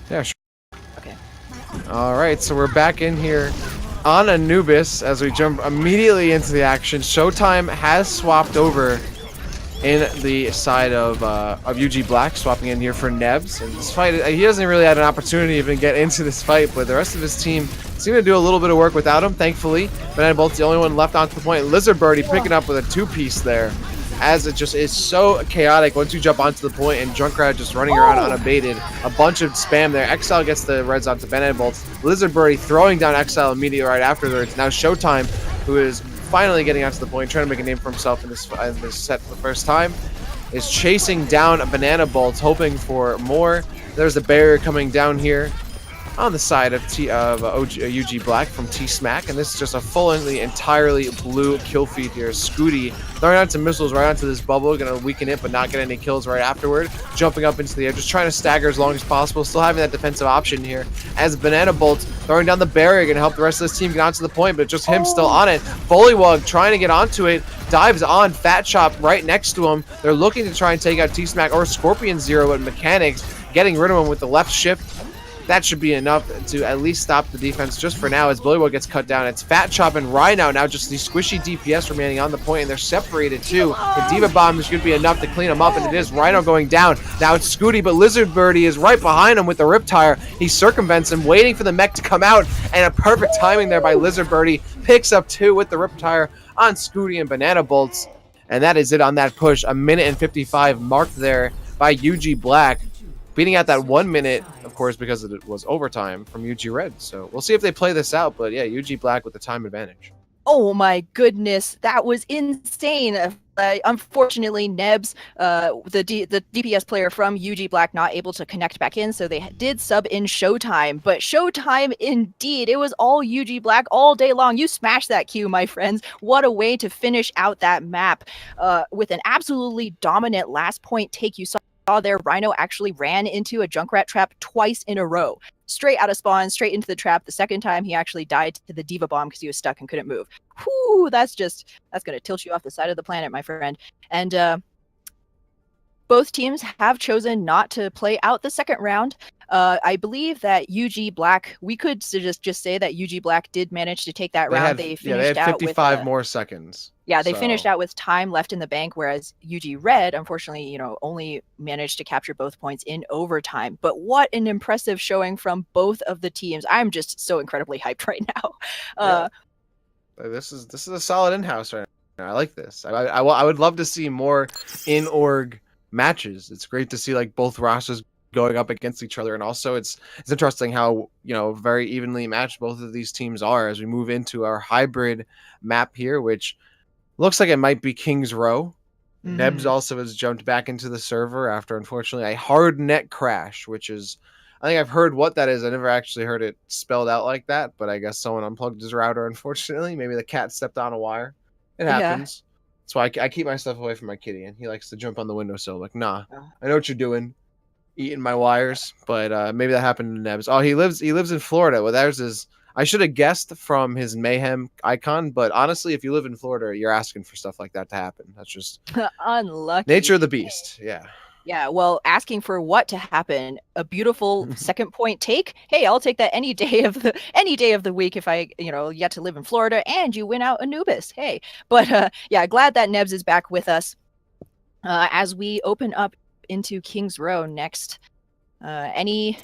Yeah, sure. Okay. All right, so we're back in here on Anubis as we jump immediately into the action. Showtime has swapped over in the side of UG Black, swapping in here for Nebs. And this fight, he doesn't really have an opportunity to even get into this fight, but the rest of his team seem to do a little bit of work without him, thankfully. Banana Bolt's the only one left onto the point. Lizard Birdie picking up with a two-piece there, as it just is so chaotic once you jump onto the point, and Junkrat just running around unabated. A bunch of spam there. Exile gets the reds onto Banana Bolts. Lizard Birdie throwing down Exile immediately right afterwards. Now Showtime, who is finally getting onto the point, trying to make a name for himself in this set for the first time, is chasing down a Banana Bolt, hoping for more. There's a barrier coming down here on the side of UG Black from T-Smack, and this is just a fully, entirely blue kill feed here. Scooty throwing out some missiles right onto this bubble, gonna weaken it, but not get any kills right afterward. Jumping up into the air, just trying to stagger as long as possible, still having that defensive option here. As Banana Bolt throwing down the barrier, gonna help the rest of this team get onto the point, but just him still on it. Bullywug trying to get onto it, dives on Fat Chop right next to him. They're looking to try and take out T-Smack or Scorpion Zero at Mechanics, getting rid of him with the left shift. That should be enough to at least stop the defense just for now as Bullywug gets cut down. It's Fat Chop and Rhino now just the squishy DPS remaining on the point, and they're separated too. The Diva Bomb is going to be enough to clean him up, and it is Rhino going down. Now it's Scooty, but Lizard Birdie is right behind him with the Riptire. He circumvents him, waiting for the mech to come out, and a perfect timing there by Lizard Birdie. Picks up two with the Riptire on Scooty and Banana Bolts. And that is it on that push. A minute and 55 marked there by UG Black, beating out that 1 minute, of course, because it was overtime from UG Red. So we'll see if they play this out, but yeah, UG Black with the time advantage. Oh my goodness, that was insane. Unfortunately, Nebs, the DPS player from UG Black, not able to connect back in, so they did sub in Showtime. But Showtime, indeed, it was all UG Black all day long. You smashed that queue, my friends. What a way to finish out that map with an absolutely dominant last point take. You saw there, Rhino actually ran into a Junkrat trap twice in a row. Straight out of spawn, straight into the trap. The second time, he actually died to the Diva Bomb because he was stuck and couldn't move. Whew, that's going to tilt you off the side of the planet, my friend. And both teams have chosen not to play out the second round. I believe that UG Black, we could just say that UG Black did manage to take that round. They finished had 55 out with, more seconds. Yeah, they finished out with time left in the bank, whereas UG Red, unfortunately, only managed to capture both points in overtime. But what an impressive showing from both of the teams. I'm just so incredibly hyped right now. This is a solid in-house right now. I like this. I would love to see more in-org matches. It's great to see like both rosters going up against each other, and also it's interesting how very evenly matched both of these teams are as we move into our hybrid map here, which looks like it might be King's Row. Nebs also has jumped back into the server after, unfortunately, a hard net crash, which is, I think I've heard what that is. I never actually heard it spelled out like that, but I guess someone unplugged his router, unfortunately. Maybe the cat stepped on a wire. It happens. That's why I keep my stuff away from my kitty, and he likes to jump on the windowsill. Like, nah, I know what you're doing, eating my wires. But maybe that happened to Nebs. Oh, he lives in Florida. Well, there's his. I should have guessed from his mayhem icon, but honestly, if you live in Florida, you're asking for stuff like that to happen. That's just unlucky. Nature of the beast. Yeah. Yeah, well, asking for what to happen, a beautiful second point take. Hey, I'll take that any day of the week if I, get to live in Florida and you win out Anubis. Hey, but yeah, glad that Nebs is back with us as we open up into King's Row next. Any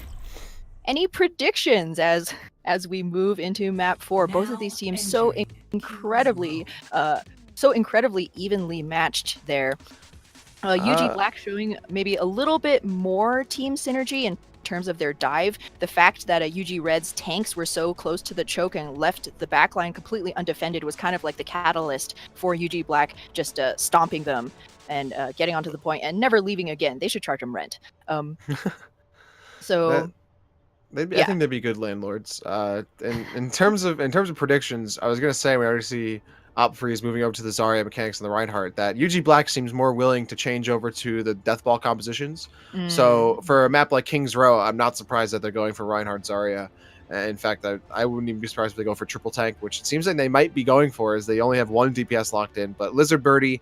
predictions as we move into map 4? Both of these teams so incredibly evenly matched there. UG Black showing maybe a little bit more team synergy in terms of their dive. The fact that UG Red's tanks were so close to the choke and left the backline completely undefended was kind of like the catalyst for UG Black, just stomping them and getting onto the point and never leaving again. They should charge them rent. So I think they'd be good landlords. In terms of predictions, I was gonna say we already see Opfreeze moving over to the Zarya mechanics and the Reinhardt. That UG Black seems more willing to change over to the Deathball compositions. So for a map like King's Row, I'm not surprised that they're going for Reinhardt Zarya. In fact, I wouldn't even be surprised if they go for triple tank, which it seems like they might be going for, as they only have one DPS locked in. But Lizard Birdie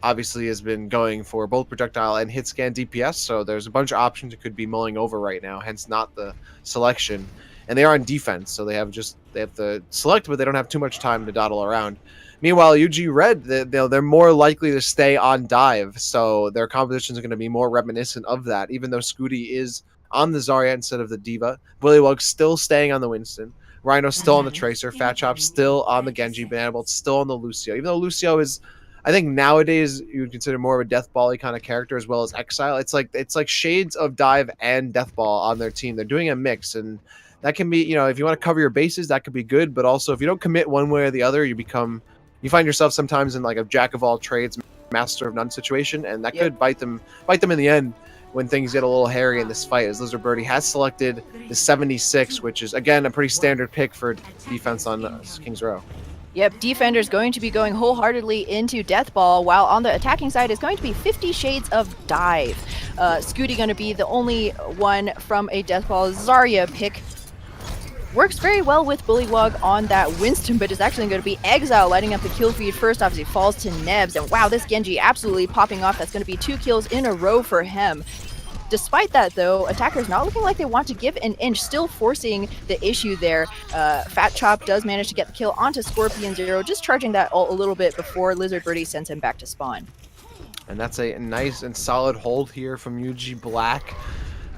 obviously has been going for both projectile and hit scan DPS, so there's a bunch of options it could be mulling over right now, hence not the selection. And they are on defense, so they have to select, but they don't have too much time to dawdle around. Meanwhile, UG Red, they're more likely to stay on dive, so their compositions are going to be more reminiscent of that, even though Scooty is on the Zarya instead of the D.Va. Bullywug still staying on the Winston. Rhino still on the Tracer. Fat Chop still on the Genji. Banana Bolt still on the Lucio. Even though Lucio is, I think nowadays you would consider more of a Death Ball-y kind of character, as well as Exile. It's like shades of Dive and Death Ball on their team. They're doing a mix, and that can be, if you want to cover your bases, that could be good. But also, if you don't commit one way or the other, you find yourself sometimes in like a jack of all trades, master of none situation, and that could bite them in the end when things get a little hairy in this fight, as Lizard Birdie has selected the 76, which is, again, a pretty standard pick for defense on King's Row. Yep, Defender's going to be going wholeheartedly into Death Ball, while on the attacking side is going to be 50 Shades of Dive. Scooty going to be the only one from a Death Ball Zarya pick. Works very well with Bullywug on that Winston, but is actually going to be Exile lighting up the kill feed first off as he falls to Nebs. And wow, this Genji absolutely popping off. That's going to be 2 kills in a row for him. Despite that, though, attackers not looking like they want to give an inch, still forcing the issue there. Fat Chop does manage to get the kill onto Scorpion Zero, just charging that ult a little bit before Lizard Birdie sends him back to spawn. And that's a nice and solid hold here from UG Black.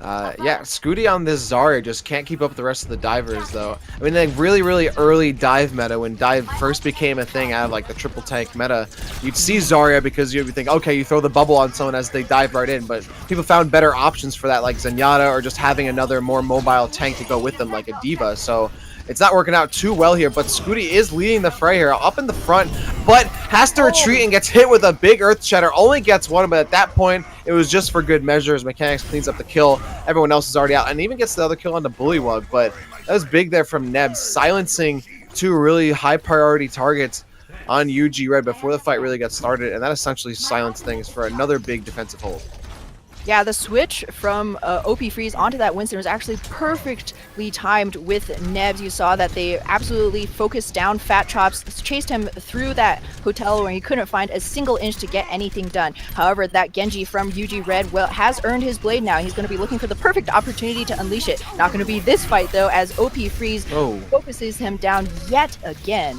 Yeah, Scooty on this Zarya just can't keep up with the rest of the divers, though. I mean, like, really, really early dive meta, when dive first became a thing out of, like, the triple tank meta, you'd see Zarya because you'd think, okay, you throw the bubble on someone as they dive right in, but people found better options for that, like Zenyatta, or just having another more mobile tank to go with them, like a D.Va, so it's not working out too well here, but Scooty is leading the fray here, up in the front, but has to retreat and gets hit with a big Earth Shatter. Only gets one, but at that point, it was just for good measure as Mechanics cleans up the kill. Everyone else is already out, and even gets the other kill on the Bullywug, but that was big there from Nebs, silencing 2 really high priority targets on UG Red before the fight really got started, and that essentially silenced things for another big defensive hold. Yeah, the switch from OP Freeze onto that Winston was actually perfectly timed with Nebs. You saw that they absolutely focused down Fat Chops, chased him through that hotel where he couldn't find a single inch to get anything done. However, that Genji from UG Red has earned his blade now. He's going to be looking for the perfect opportunity to unleash it. Not going to be this fight, though, as OP Freeze focuses him down yet again.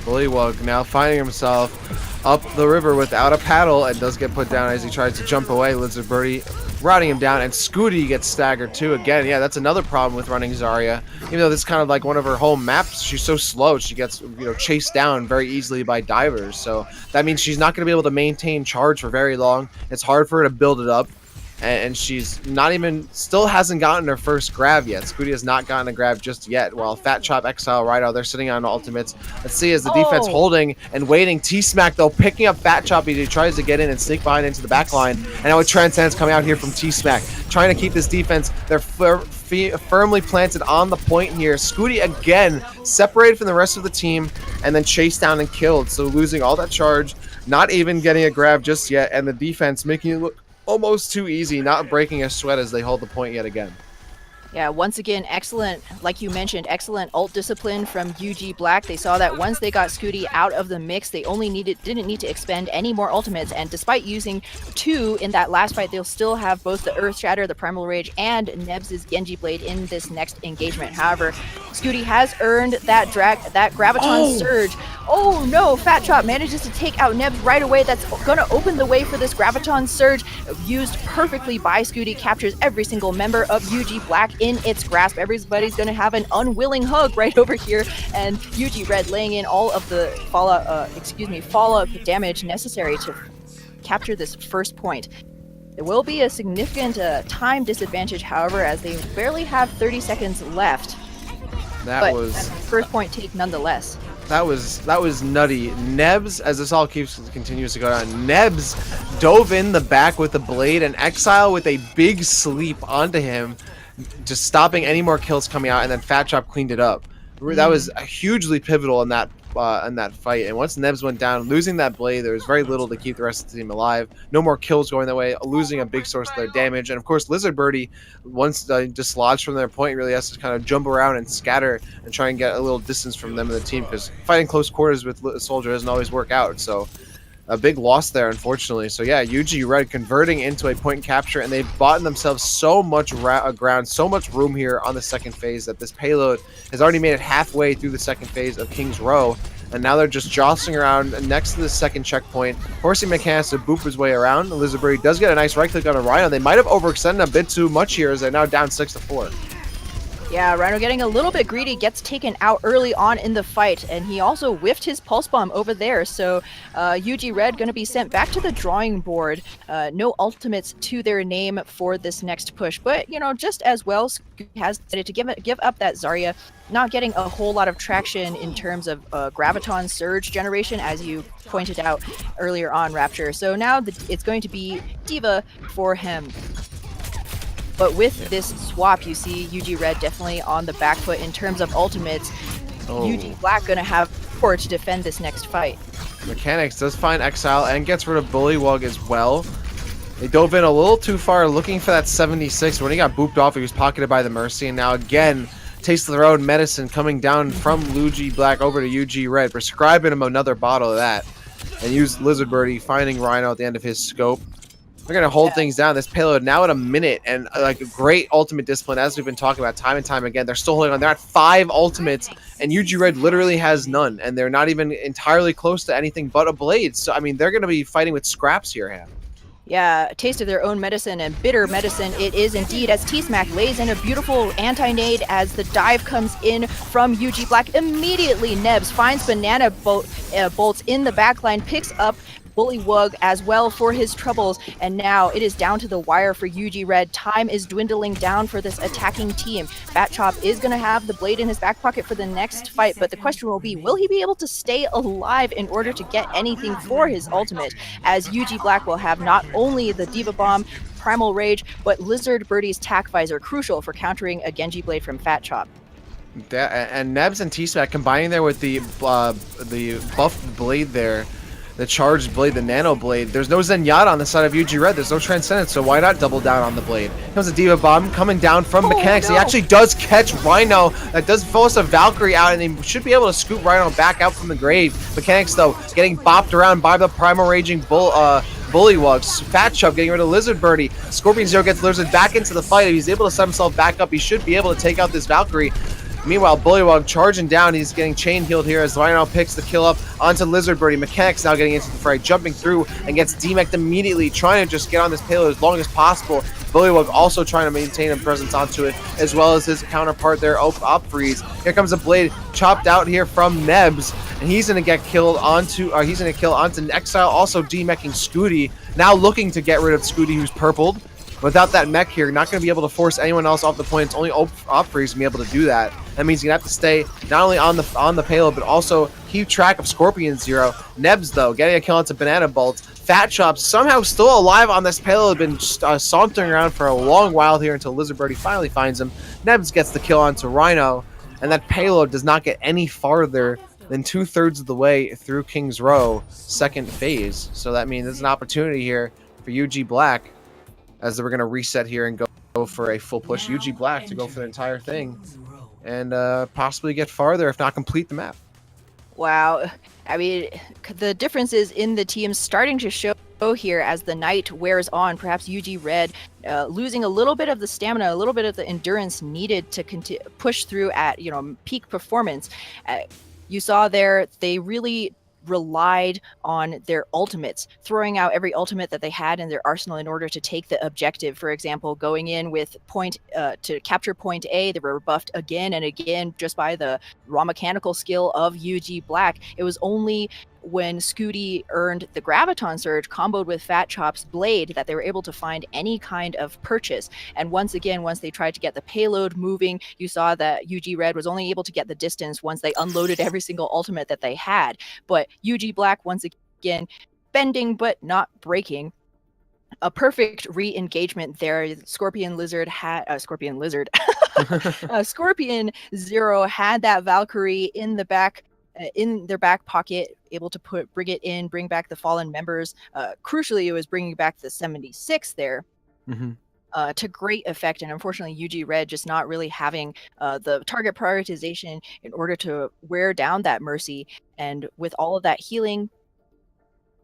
Bullywug now finding himself up the river without a paddle and does get put down as he tries to jump away. Lizard Birdie routing him down, and Scooty gets staggered too. Again, yeah, that's another problem with running Zarya. Even though this is kind of like one of her home maps, she's so slow, she gets chased down very easily by divers. So that means she's not going to be able to maintain charge for very long. It's hard for her to build it up. And she's still hasn't gotten her first grab yet. Scooty has not gotten a grab just yet, while Fat Chop, Exile, Rhino, they're sitting on ultimates. Let's see as the defense holding and waiting. T-Smack, though, picking up Fat Chop as he tries to get in and sneak behind into the back line. And now with Transcendence coming out here from T-Smack, trying to keep this defense. They're firmly planted on the point here. Scooty, again, separated from the rest of the team and then chased down and killed. So losing all that charge, not even getting a grab just yet, and the defense making it look almost too easy, not breaking a sweat as they hold the point yet again. Yeah, once again, excellent, like you mentioned, excellent ult discipline from UG Black. They saw that once they got Scooty out of the mix, they only didn't need to expend any more ultimates, and despite using 2 in that last fight, they'll still have both the Earth Shatter, the Primal Rage, and Nebs' Genji Blade in this next engagement. However, Scooty has earned that Graviton Surge. Oh no, Fat Chop manages to take out Nebs right away. That's gonna open the way for this Graviton Surge, used perfectly by Scooty, captures every single member of UG Black in its grasp. Everybody's gonna have an unwilling hug right over here, and UG Red laying in all of the fallout damage necessary to capture this first point. There will be a significant time disadvantage, however, as they barely have 30 seconds left. But first point take nonetheless. That was nutty. Nebs, as this all continues to go down, Nebs dove in the back with the blade, and Exile with a big sleep onto him, just stopping any more kills coming out, and then Fat Chop cleaned it up. That was hugely pivotal in that fight. And once Nebs went down, losing that blade, there was very little to keep the rest of the team alive. No more kills going their way, losing a big source of their damage. And of course, Lizard Birdie, once dislodged from their point, really has to kind of jump around and scatter and try and get a little distance from them and the team, because fighting close quarters with a soldier doesn't always work out. So a big loss there, unfortunately. So yeah, UG Red converting into a point capture, and they've bought themselves so much ground, so much room here on the second phase that this payload has already made it halfway through the second phase of King's Row. And now they're just jostling around next to the second checkpoint, forcing Mechanics to boop his way around. Lizardberry does get a nice right click on a Rhino. They might have overextended a bit too much here as they're now down 6-4. Yeah, Rhino getting a little bit greedy, gets taken out early on in the fight, and he also whiffed his Pulse Bomb over there, so UG Red going to be sent back to the drawing board. No ultimates to their name for this next push, but, you know, just as well, Scooty has decided to give up that Zarya, not getting a whole lot of traction in terms of Graviton Surge generation, as you pointed out earlier on, Rapture. So now it's going to be D.Va for him. But with this swap, you see UG Red definitely on the back foot in terms of ultimates. UG Black going to have power to defend this next fight. Mechanics does find Exile and gets rid of Bullywug as well. They dove in a little too far looking for that 76. When he got booped off, he was pocketed by the Mercy. And now again, Taste of their own medicine coming down from UG Black over to UG Red, prescribing him another bottle of that. And use Lizardberry, finding Rhino at the end of his scope. They're going to hold things down. This payload now at a minute, and like a great ultimate discipline, as we've been talking about time and time again. They're still holding on. They're at 5 ultimates, and UG Red literally has none, and they're not even entirely close to anything but a blade. So, I mean, they're going to be fighting with scraps here, Ham. Yeah, a taste of their own medicine and bitter medicine it is indeed, as T-Smack lays in a beautiful anti-nade as the dive comes in from UG Black. Immediately, Nebs finds banana bolts in the backline, picks up Bullywug as well for his troubles, and now it is down to the wire for UG Red. Time is dwindling down for this attacking team. Fat Chop is going to have the blade in his back pocket for the next fight, but the question will be, will he be able to stay alive in order to get anything for his ultimate, as UG Black will have not only the D.Va Bomb, Primal Rage, but Lizardbirdie's Tack Visor, crucial for countering a Genji blade from Fat Chop. And Nebs and T-Smack combining there with the buffed blade there, the charged blade, the nano blade. There's no Zenyatta on the side of UG Red. There's no Transcendence, so why not double down on the blade? Here comes a D.Va Bomb coming down from Mechanics. No. He actually does catch Rhino. That does force a Valkyrie out, and he should be able to scoop Rhino back out from the grave. Mechanics, though, getting bopped around by the Primal Raging Bullywug. Fat Chub getting rid of Lizardbirdie. Scorpion Zero gets Lizard back into the fight. If he's able to set himself back up, he should be able to take out this Valkyrie. Meanwhile, Bullywug charging down. He's getting chain healed here as Rhino picks the kill up onto Lizardbirdie. Mechanics now getting into the fray, jumping through and gets demeched immediately, trying to just get on this payload as long as possible. Bullywug also trying to maintain a presence onto it, as well as his counterpart there, Op Freeze. Here comes a blade chopped out here from Nebs, and he's going to get killed onto, he's going to kill onto Exile, also demeching Scooty. Now looking to get rid of Scooty, who's purpled. Without that mech here, not going to be able to force anyone else off the point. It's only Op Freeze to be able to do that. That means you're going to have to stay not only on the payload, but also keep track of Scorpion Zero. Nebs, though, getting a kill onto Banana Bolt. Fat Chop somehow still alive on this payload, been sauntering around for a long while here until Lizardbirdie finally finds him. Nebs gets the kill onto Rhino, and that payload does not get any farther than 2/3 of the way through King's Row, second phase. So that means there's an opportunity here for UG Black, as we're going to reset here and go for a full push. UG Black to go for the entire thing and possibly get farther, if not complete the map. Wow. I mean, the differences in the teams starting to show here as the night wears on. Perhaps UG Red losing a little bit of the stamina, a little bit of the endurance needed to push through at, peak performance. You saw there, they really relied on their ultimates, throwing out every ultimate that they had in their arsenal in order to take the objective. For example, going in with to capture point A, they were rebuffed again and again just by the raw mechanical skill of UG Black. It was only when Scooty earned the Graviton Surge comboed with Fat Chop's blade that they were able to find any kind of purchase. And once they tried to get the payload moving, you saw that UG Red was only able to get the distance once they unloaded every single ultimate that they had. But UG Black, once again, bending but not breaking. A perfect re-engagement there. Scorpion Zero had that Valkyrie in the back, in their back pocket, able to bring it in, bring back the fallen members. Crucially, it was bringing back the 76 there. To great effect, and unfortunately UG Red just not really having the target prioritization in order to wear down that Mercy. And with all of that healing,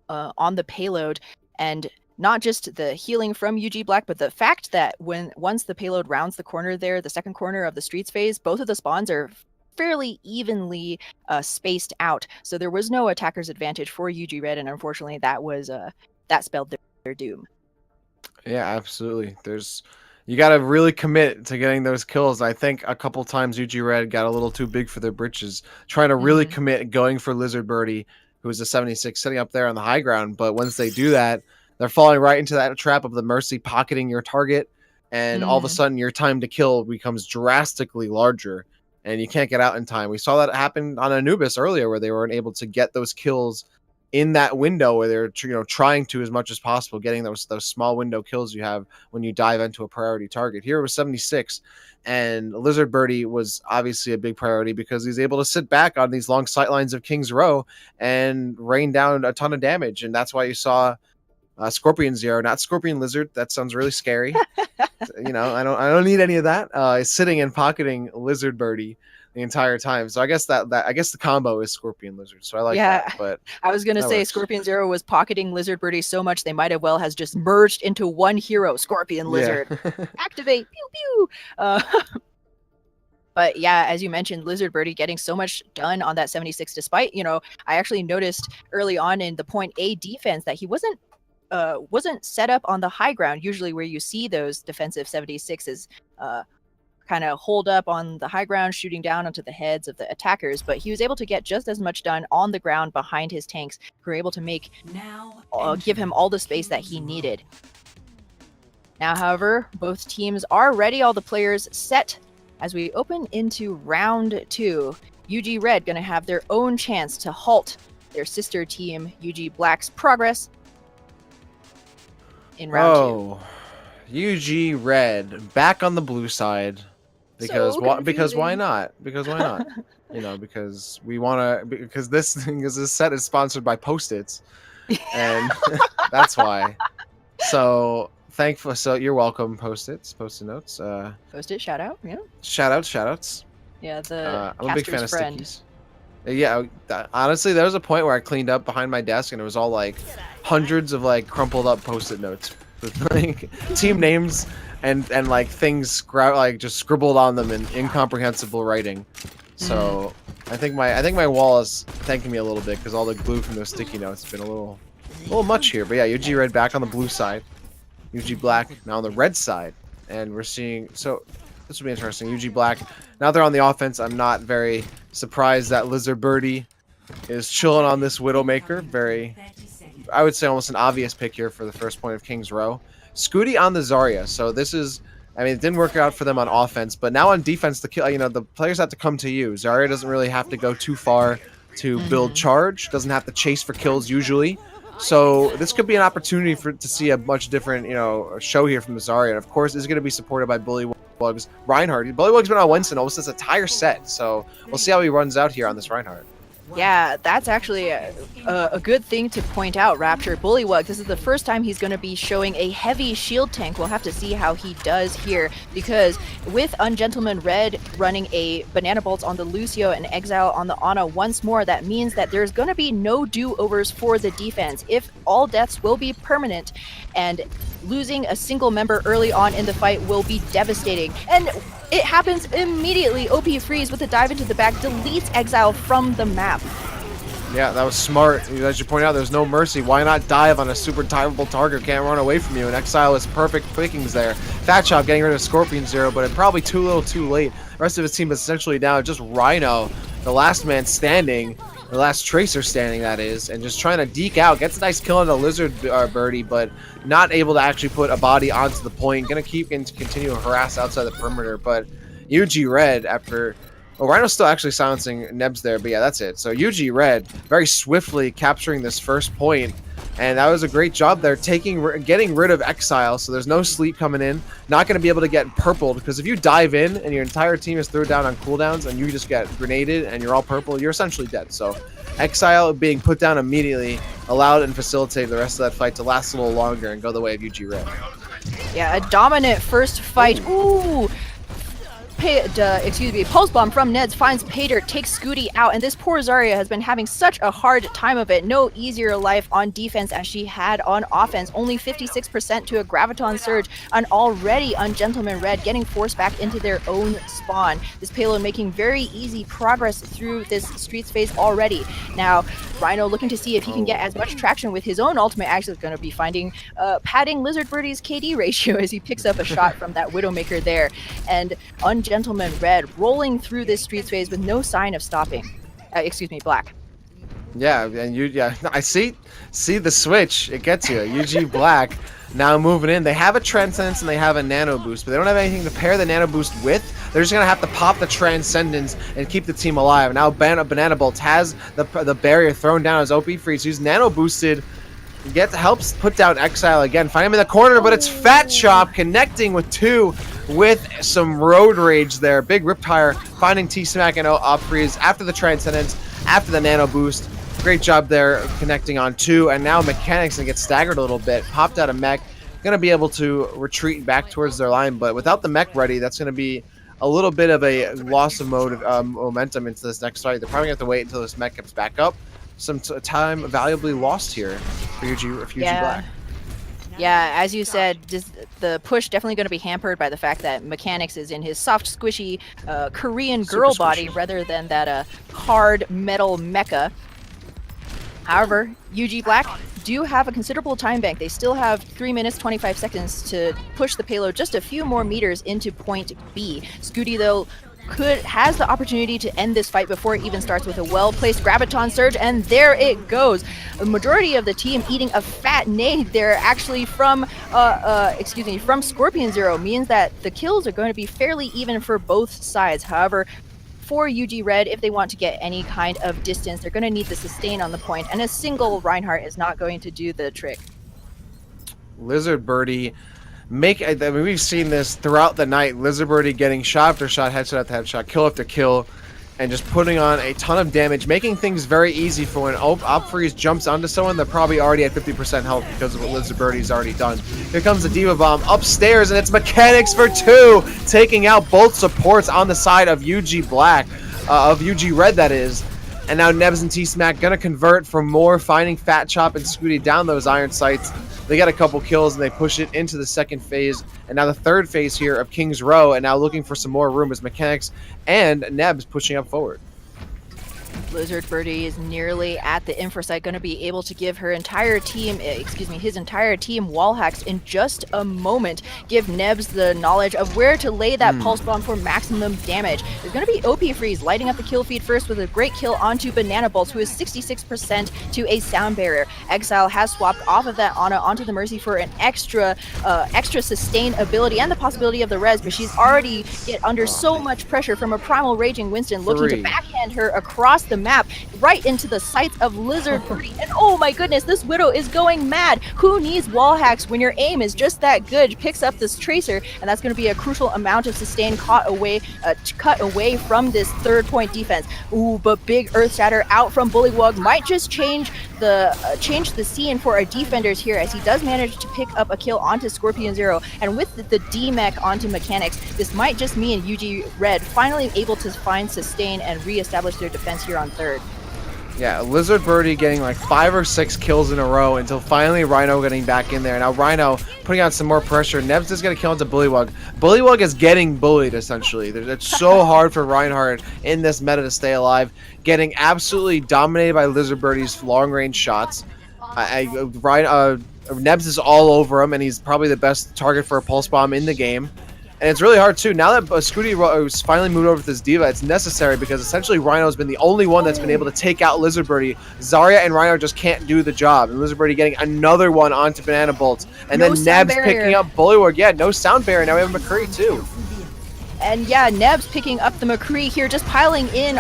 on the payload, and not just the healing from UG Black, but the fact that once the payload rounds the corner there, the second corner of the streets phase, both of the spawns are fairly evenly spaced out. So there was no attacker's advantage for UG Red, and unfortunately that spelled their doom. Yeah, absolutely. You got to really commit to getting those kills. I think a couple times UG Red got a little too big for their britches, trying to really commit, going for Lizard Birdie, who's a 76, sitting up there on the high ground. But once they do that, they're falling right into that trap of the Mercy pocketing your target, and all of a sudden your time to kill becomes drastically larger, and you can't get out in time. We saw that happen on Anubis earlier, where they weren't able to get those kills in that window where they're trying to as much as possible, getting those small window kills you have when you dive into a priority target. Here it was 76, and Lizard Birdie was obviously a big priority because he's able to sit back on these long sight lines of King's Row and rain down a ton of damage, and that's why you saw Scorpion Zero, not Scorpion Lizard. That sounds really scary. I don't need any of that. Sitting and pocketing Lizard Birdie the entire time. So I guess the combo is Scorpion Lizard. So I like that. But I was gonna say Scorpion Zero was pocketing Lizard Birdie so much they might have well has just merged into one hero, Scorpion Lizard. Yeah. Activate, pew pew. But yeah, as you mentioned, Lizard Birdie getting so much done on that 76, despite, I actually noticed early on in the point A defense that he wasn't set up on the high ground, usually where you see those defensive 76s kind of hold up on the high ground, shooting down onto the heads of the attackers, but he was able to get just as much done on the ground behind his tanks, who were able to give him all the space that he needed. Now, however, both teams are ready, all the players set. As we open into round 2, UG Red going to have their own chance to halt their sister team, UG Black's progress in round 2. UG Red back on the blue side because why not? Because why not? Because we want to. Because this set is sponsored by Post-its, and that's why. So thankful. So you're welcome, Post-its, Post-it notes. Post-it shout out. Yeah. Shout-outs. Yeah, the I'm a big fan of friend. stickies. Yeah, honestly, there was a point where I cleaned up behind my desk, and it was all like hundreds of like crumpled up Post-it notes with like team names and like things just scribbled on them in incomprehensible writing. So I think my wall is thanking me a little bit because all the glue from those sticky notes has been a little much here. But yeah, UG Red back on the blue side, UG Black now on the red side, and we're seeing. So this will be interesting. UG Black now they're on the offense. I'm not very surprised that Lizard Birdie is chilling on this Widowmaker. Very, I would say almost an obvious pick here for the first point of King's Row. Scooty on the Zarya. So this is, it didn't work out for them on offense, but now on defense, the players have to come to you. Zarya doesn't really have to go too far to build charge. Doesn't have to chase for kills usually. So this could be an opportunity to see a much different, show here from the Zarya. And of course, this is going to be supported by Bullywugs Reinhardt. Bullywug's been on Winston almost this entire set, so we'll see how he runs out here on this Reinhardt. Yeah, that's actually a good thing to point out, Rapture. Bullywug, this is the first time he's going to be showing a heavy shield tank. We'll have to see how he does here, because with Ungentleman Red running a Banana Bolt on the Lucio and Exile on the Ana once more, that means that there's going to be no do-overs for the defense. If all deaths will be permanent, and losing a single member early on in the fight will be devastating. And it happens immediately. OP Freeze with a dive into the back deletes Exile from the map. Yeah, that was smart. As you point out, there's no mercy. Why not dive on a super diveable target? Can't run away from you. And Exile is perfect pickings there. Fat Chop getting rid of Scorpion Zero, but it probably too little too late. The rest of his team is essentially down. Just Rhino, the last man standing, the last Tracer standing, that is, and just trying to deke out. Gets a nice kill on the Lizard Birdie, but not able to actually put a body onto the point. Gonna keep and continue to harass outside the perimeter, but UG Red after... Oh, Rhino's still actually silencing Nebs there, but yeah, that's it. So UG Red very swiftly capturing this first point, and that was a great job there, getting rid of Exile, so there's no sleep coming in. Not going to be able to get purpled, because if you dive in and your entire team is thrown down on cooldowns and you just get grenaded and you're all purple, you're essentially dead. So Exile being put down immediately allowed and facilitated the rest of that fight to last a little longer and go the way of UG Red. Yeah, a dominant first fight. Ooh! Pulse Bomb from Neds finds Paydirt, takes Scooty out, and this poor Zarya has been having such a hard time of it. No easier life on defense as she had on offense. Only 56% to a Graviton Surge, and already Ungentleman Red getting forced back into their own spawn. This payload making very easy progress through this Streets phase already. Now, Rhino looking to see if he can get as much traction with his own ultimate. Actually going to be padding Lizard Birdie's KD ratio as he picks up a shot from that Widowmaker there. And Ungentleman Red rolling through this Streets phase with no sign of stopping. Black. Yeah, and I see the switch. It gets you. UG Black now moving in. They have a Transcendence and they have a Nano Boost, but they don't have anything to pair the Nano Boost with. They're just gonna have to pop the Transcendence and keep the team alive. Now Banana Bolt has the barrier thrown down as OP Freeze, who's Nano Boosted. Helps put down Exile again. Find him in the corner, but it's Fat Chop connecting with 2 with some Road Rage there. Big Riptire finding T-Smack and Op Freeze after the Transcendence, after the Nano Boost. Great job there connecting on 2, and now Mechanics gonna get staggered a little bit. Popped out a mech, gonna be able to retreat back towards their line, but without the mech ready, that's gonna be a little bit of a loss of momentum into this next fight. They're probably gonna have to wait until this mech gets back up. Some time valuably lost here for UG Black. Yeah, as you said, the push definitely going to be hampered by the fact that Mechanics is in his soft, squishy Korean girl body rather than that hard metal mecha. However, UG Black do have a considerable time bank. They still have 3 minutes 25 seconds to push the payload just a few more meters into point B. Scooty, though, has the opportunity to end this fight before it even starts with a well-placed Graviton Surge, and there it goes. A majority of the team eating a fat nade there, actually from Scorpion Zero, means that the kills are going to be fairly even for both sides. However, for UG Red, if they want to get any kind of distance, they're going to need the sustain on the point, and a single Reinhardt is not going to do the trick. Lizard Birdie we've seen this throughout the night. Lizard Birdie getting shot after shot, headshot after headshot, kill after kill, and just putting on a ton of damage, making things very easy for when Op Freeze jumps onto someone. They're probably already at 50% health because of what Lizard Birdie's already done. Here comes the D.Va Bomb upstairs, and it's Mechanics for 2, taking out both supports on the side of UG Black, of UG Red, that is. And now Nebs and T-Smack gonna convert for more, finding Fat Chop and Scooty down those iron sights. They got a couple kills and they push it into the second phase. And now the third phase here of King's Row, and now looking for some more room as Mechanics and Nebs pushing up forward. Lizard Birdie is nearly at the infra site, going to be able to give his entire team wall hacks in just a moment. Give Nebs the knowledge of where to lay that pulse bomb for maximum damage. There's going to be OP Freeze lighting up the kill feed first with a great kill onto Banana Bolts, who is 66% to a sound barrier. Exile has swapped off of that Ana onto the Mercy for an extra sustain ability and the possibility of the res, but she's already under so much pressure from a Primal Raging Winston looking to backhand her across the map right into the sights of Lizard Birdie. And oh my goodness, this Widow is going mad. Who needs wall hacks when your aim is just that good? Picks up this Tracer, and that's going to be a crucial amount of sustain cut away from this 3rd-point defense. Ooh, but big Earth Shatter out from Bullywug might just change the scene for our defenders here, as he does manage to pick up a kill onto Scorpion Zero, and with the D-Mech onto Mechanics, this might just mean UG Red finally able to find sustain and re-establish their defense here on 3rd. Yeah, Lizard Birdie getting like 5 or 6 kills in a row until finally Rhino getting back in there. Now Rhino putting on some more pressure. Nebs is going to kill into Bullywug. Bullywug is getting bullied, essentially. It's so hard for Reinhardt in this meta to stay alive. Getting absolutely dominated by Lizard Birdie's long-range shots. Nebs is all over him, and he's probably the best target for a Pulse Bomb in the game. And it's really hard, too. Now that Scooty finally moved over with this D.Va, it's necessary because essentially Rhino's been the only one that's been able to take out Lizard Birdie. Zarya and Rhino just can't do the job. And Lizard Birdie getting another one onto Banana Bolts. And then Nebs picking up Bullywug. Yeah, no sound barrier. Now we have McCree, too. And yeah, Nebs picking up the McCree here, just piling in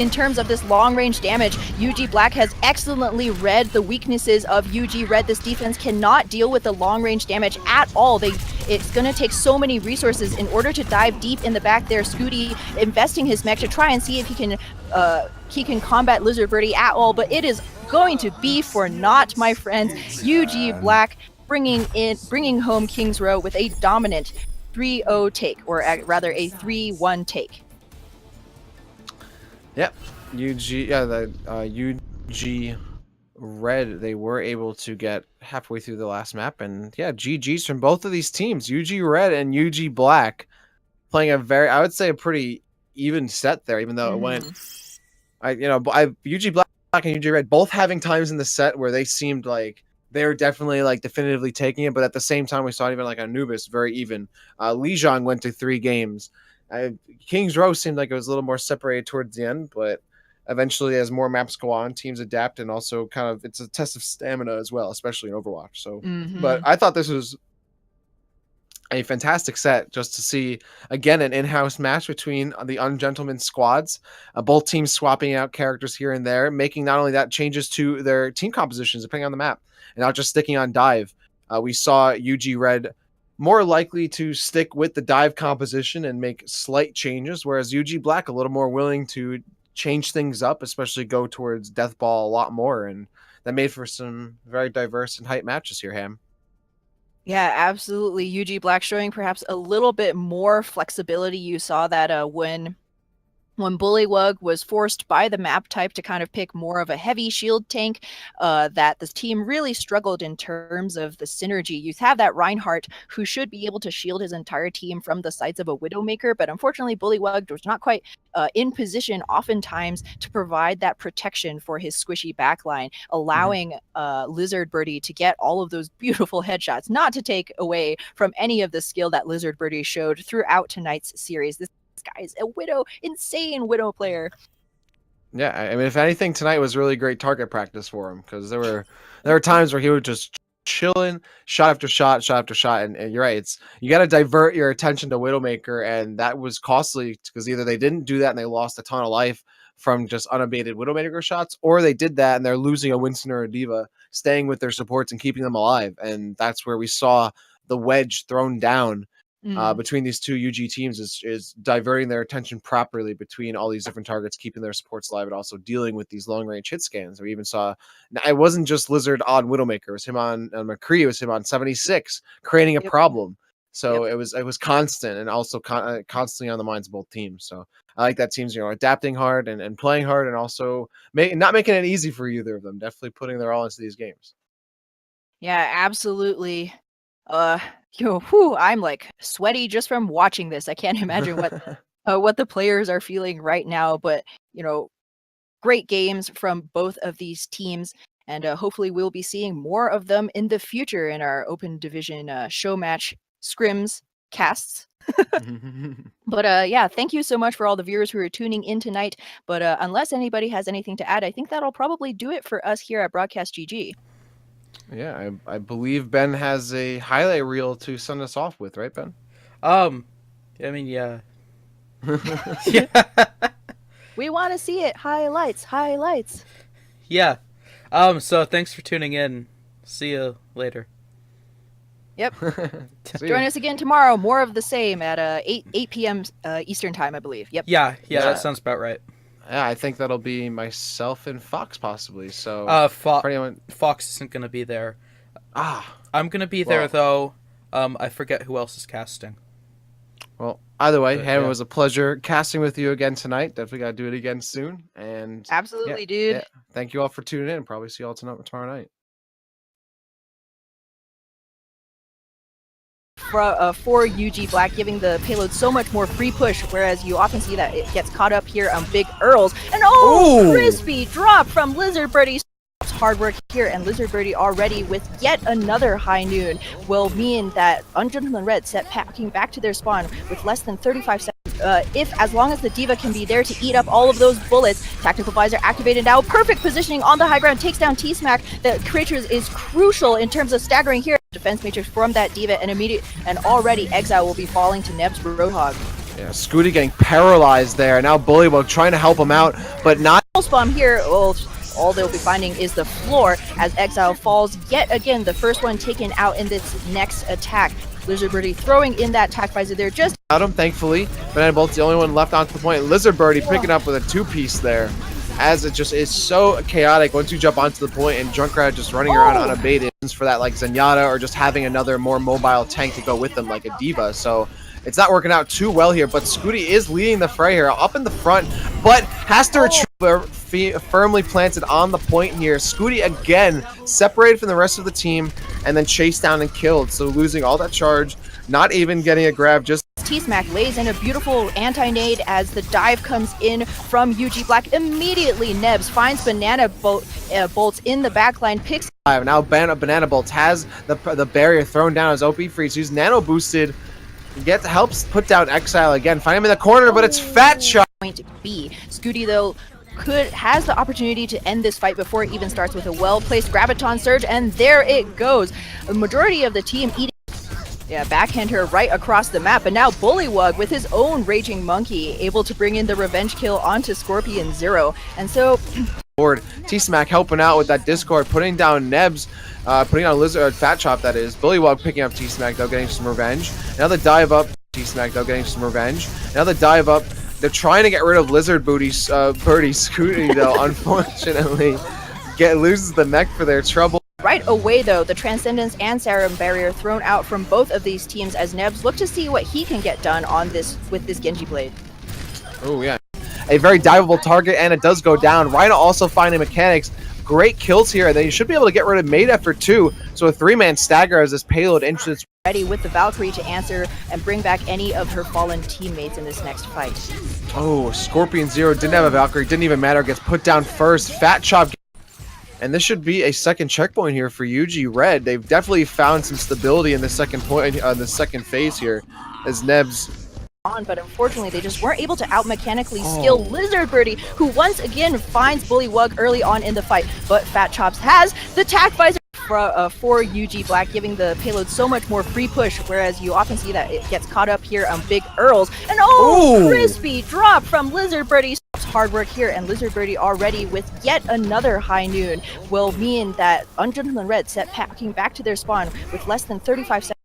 terms of this long-range damage. UG Black has excellently read the weaknesses of UG Red. This defense cannot deal with the long-range damage at all. It's going to take so many resources in order to dive deep in the back there. Scooty investing his mech to try and see if he can combat Lizard Birdie at all, but it is going to be for naught, my friends. UG Black bringing home King's Row with a dominant 3-0 take, or rather a 3-1 take. Yep. UG Red, they were able to get halfway through the last map, and yeah, GG's from both of these teams, UG Red and UG Black, playing I would say a pretty even set there, even though it went, UG Black and UG Red both having times in the set where they seemed like they were definitely like definitively taking it, but at the same time we saw even like Anubis very even. Lijiang went to 3 games. King's Row seemed like it was a little more separated towards the end, but eventually as more maps go on, teams adapt, and also kind of it's a test of stamina as well, especially in Overwatch. So but I thought this was a fantastic set, just to see again an in-house match between the Ungentleman squads, both teams swapping out characters here and there, making not only that changes to their team compositions depending on the map, and not just sticking on dive. We saw UG Red more likely to stick with the dive composition and make slight changes, whereas UG Black a little more willing to change things up, especially go towards Deathball a lot more, and that made for some very diverse and hype matches here, Ham. Yeah, absolutely. UG Black showing perhaps a little bit more flexibility. You saw that when Bullywug was forced by the map type to kind of pick more of a heavy shield tank, that this team really struggled in terms of the synergy. You have that Reinhardt who should be able to shield his entire team from the sights of a Widowmaker, but unfortunately Bullywug was not quite in position oftentimes to provide that protection for his squishy backline, allowing Lizard Birdie to get all of those beautiful headshots, not to take away from any of the skill that Lizard Birdie showed throughout tonight's series. This guy's a insane Widow player. Yeah, I mean, if anything, tonight was really great target practice for him, because there were times where he would just chilling, shot after shot, and you're right, you got to divert your attention to Widowmaker, and that was costly because either they didn't do that and they lost a ton of life from just unabated Widowmaker shots, or they did that and they're losing a Winston or a Diva, staying with their supports and keeping them alive, and that's where we saw the wedge thrown down between these two UG teams is diverting their attention properly between all these different targets, keeping their supports alive, and also dealing with these long range hit scans. We even saw it wasn't just Lizard on Widowmaker, it was him on McCree, it was him on 76, creating a problem. So it was constant, and also constantly on the minds of both teams. So I like that teams adapting hard and playing hard, and also not making it easy for either of them. Definitely putting their all into these games. Yeah, absolutely. I'm like sweaty just from watching this. I can't imagine what the players are feeling right now, but great games from both of these teams, and hopefully we'll be seeing more of them in the future in our open division show match scrims casts. But yeah, thank you so much for all the viewers who are tuning in tonight. But unless anybody has anything to add, I think that'll probably do it for us here at Broadcast GG. Yeah, I believe Ben has a highlight reel to send us off with, right, Ben? I mean, yeah. Yeah. We want to see it. Highlights. Yeah. So thanks for tuning in. See you later. Yep. Join us again tomorrow. More of the same at 8 p.m. Eastern time, I believe. Yep. Yeah, that sounds about right. Yeah, I think that'll be myself and Fox possibly. So Fox isn't gonna be there. I'm gonna be there though. I forget who else is casting. Well, either way, it was a pleasure casting with you again tonight. Definitely gotta do it again soon. And absolutely, dude. Yeah. Thank you all for tuning in. Probably see you all tomorrow night. For UG Black, giving the payload so much more free push, whereas you often see that it gets caught up here on big Earls. And crispy drop from Lizard Birdie. Hard work here, and Lizard Birdie already with yet another high noon will mean that Ungentleman Red set packing back to their spawn with less than 35 seconds. As long as the Diva can be there to eat up all of those bullets. Tactical Visor activated now. Perfect positioning on the high ground. Takes down T-Smack. The creatures is crucial in terms of staggering here. Defense matrix from that Diva, and already Exile will be falling to Neb's Roadhog. Yeah, Scooty getting paralyzed there. Now Bullywug trying to help him out, but not. Bomb here. All they'll be finding is the floor as Exile falls yet again. The first one taken out in this next attack. Lizard Birdie throwing in that attack visor there. Just out him, thankfully. Banana Bolt's the only one left onto the point. Lizard Birdie picking up with a two-piece there, as it just is so chaotic once you jump onto the point, and Junkrat just running around unabated for that, like Zenyatta, or just having another more mobile tank to go with them like a Diva. So It's not working out too well here, but Scooty is leading the fray here, up in the front, but has to retrieve, firmly planted on the point here. Scooty again separated from the rest of the team and then chased down and killed, so losing all that charge, not even getting a grab, just T-Smack lays in a beautiful anti-nade as the dive comes in from UG Black. Immediately, Nebs finds Banana Bolts in the backline, picks. Now Banana Bolts has the barrier thrown down as OP Freeze, who's nano boosted, helps put down Exile again. Find him in the corner, but it's Fat Chop. Point B. Scooty, though, has the opportunity to end this fight before it even starts with a well-placed Graviton Surge, and there it goes. The majority of the team eating. Yeah, backhand her right across the map, but now Bullywug with his own Raging Monkey able to bring in the revenge kill onto Scorpion Zero. And so T-Smack helping out with that Discord, putting down Nebs, putting on Lizard, Fat Chop that is. Bullywug picking up T-Smack though, getting some revenge. Now the dive up, T-Smack though, getting some revenge. Now the dive up, they're trying to get rid of Lizard Birdie Scooty though, unfortunately. Loses the mech for their trouble. right away, though, the Transcendence and Serum Barrier thrown out from both of these teams as Nebs look to see what he can get done on this with this Genji Blade. Oh yeah, a very diveable target, and it does go down. Rhino also finding mechanics. Great kills here, and then you should be able to get rid of Made Effort too. So a 3-man stagger as this payload enters. Ready with the Valkyrie to answer and bring back any of her fallen teammates in this next fight. Oh, Scorpion Zero didn't have a Valkyrie, didn't even matter, gets put down first. Fat Chop. And this should be a second checkpoint here for UG Red. They've definitely found some stability in the second point, the second phase here, as Nebs. But unfortunately, they just weren't able to out-mechanically skill Lizard Birdie, who once again finds Bullywug early on in the fight. But Fat Chops has the Tac Visor for UG Black, giving the payload so much more free push, whereas you often see that it gets caught up here on Big Earls. And crispy drop from Lizard Birdie. Hard work here, and Lizard Birdie already with yet another high noon will mean that Ungentleman Red set packing back to their spawn with less than 35 seconds.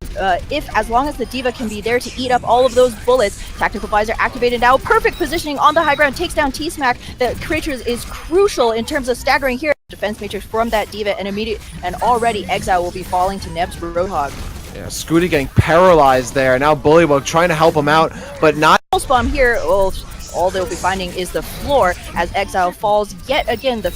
As long as the Diva can be there to eat up all of those bullets. Tactical Visor activated now. Perfect positioning on the high ground. Takes down T-Smack. The creatures is crucial in terms of staggering here. Defense matrix from that Diva, and already Exile will be falling to Nebs Roadhog. Yeah, Scooty getting paralyzed there. Now Bullywug trying to help him out, but not. Pulse bomb here. All they'll be finding is the floor as Exile falls yet again. The